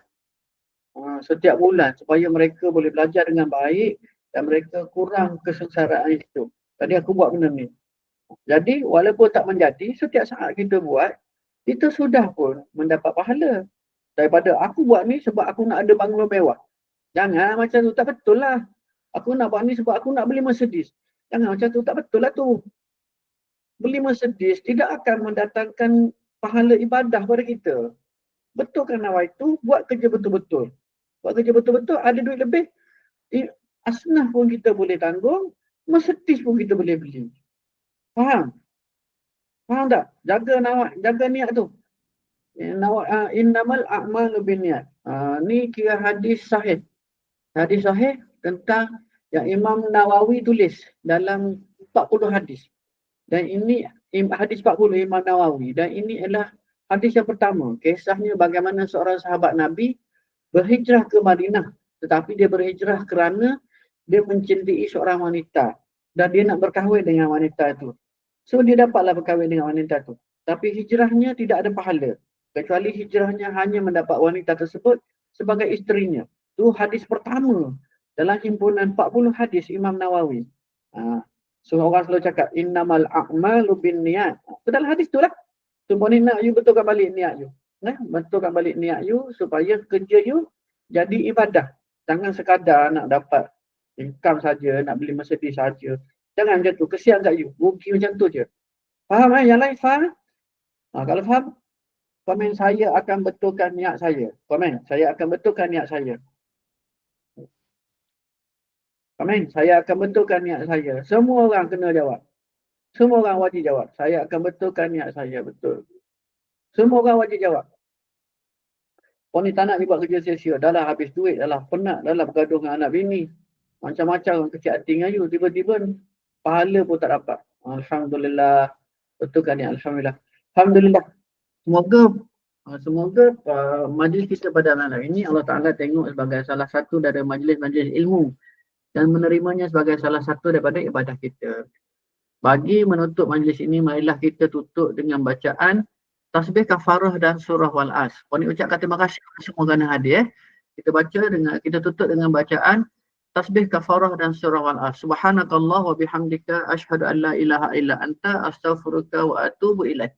[SPEAKER 1] setiap bulan supaya mereka boleh belajar dengan baik dan mereka kurang kesengsaraan itu. Tadi aku buat benda ni. Jadi walaupun tak menjadi, setiap saat kita buat, kita sudah pun mendapat pahala. Daripada aku buat ni sebab aku nak ada banglo mewah. Jangan macam tu, tak betul lah. Aku nak buat ni sebab aku nak beli Mercedes. Jangan macam tu, tak betul lah tu. Beli Mercedes tidak akan mendatangkan pahala ibadah pada kita. Betulkan nawaitu, buat kerja betul-betul. Buat kerja betul-betul, ada duit lebih. Asnaf pun kita boleh tanggung, Mercedes pun kita boleh beli. Faham? Faham tak? Jaga niat tu. Innamal a'malu binniat. Ni kira hadis sahih. Hadis sahih tentang yang Imam Nawawi tulis dalam 40 hadis. Dan ini hadis 40 Imam Nawawi. Dan ini adalah hadis yang pertama. Kisahnya bagaimana seorang sahabat Nabi berhijrah ke Madinah. Tetapi dia berhijrah kerana dia mencintai seorang wanita. Dan dia nak berkahwin dengan wanita itu. So dia dapatlah berkahwin dengan wanita itu. Tapi hijrahnya tidak ada pahala. Kecuali hijrahnya hanya mendapat wanita tersebut sebagai isterinya. Itu hadis pertama dalam himpunan 40 hadis Imam Nawawi. So orang selalu cakap innamal a'malu binniat. Dalam hadis tu lah. So Puan Nik nak you betulkan balik niat you. Betulkan balik niat you supaya kerja you jadi ibadah. Jangan sekadar nak dapat income saja, nak beli Mercedes saja. Jangan macam tu. Kesian kat you. Rugi macam tu je. Faham yang lain faham? Kalau faham, komen saya akan betulkan niat saya. Komen, saya akan betulkan niat saya. Komen, saya akan betulkan niat saya. Semua orang kena jawab. Semua orang wajib jawab. Saya akan betulkan niat saya. Betul. Semua orang wajib jawab. Puan Nik tak nak buat kerja sia-sia. Dah lah habis duit. Dah lah penat. Dah lah bergaduh dengan anak bini. Macam-macam kecil hati dengan you. Tiba-tiba pahala pun tak dapat. Alhamdulillah. Betulkan niat. Alhamdulillah. Alhamdulillah. Semoga majlis kita pada malam ini Allah Ta'ala tengok sebagai salah satu dari majlis-majlis ilmu dan menerimanya sebagai salah satu daripada ibadah kita. Bagi menutup majlis ini, marilah kita tutup dengan bacaan tasbih kafarah dan surah wal-as. Puan Nik ucapkan terima kasih kepada semua kerana hadir. Kita tutup dengan bacaan tasbih kafarah dan surah wal-as. Subhanakallah wa bihamdika asyhadu an la ilaha illa anta astaghfiruka wa atubu ilaik.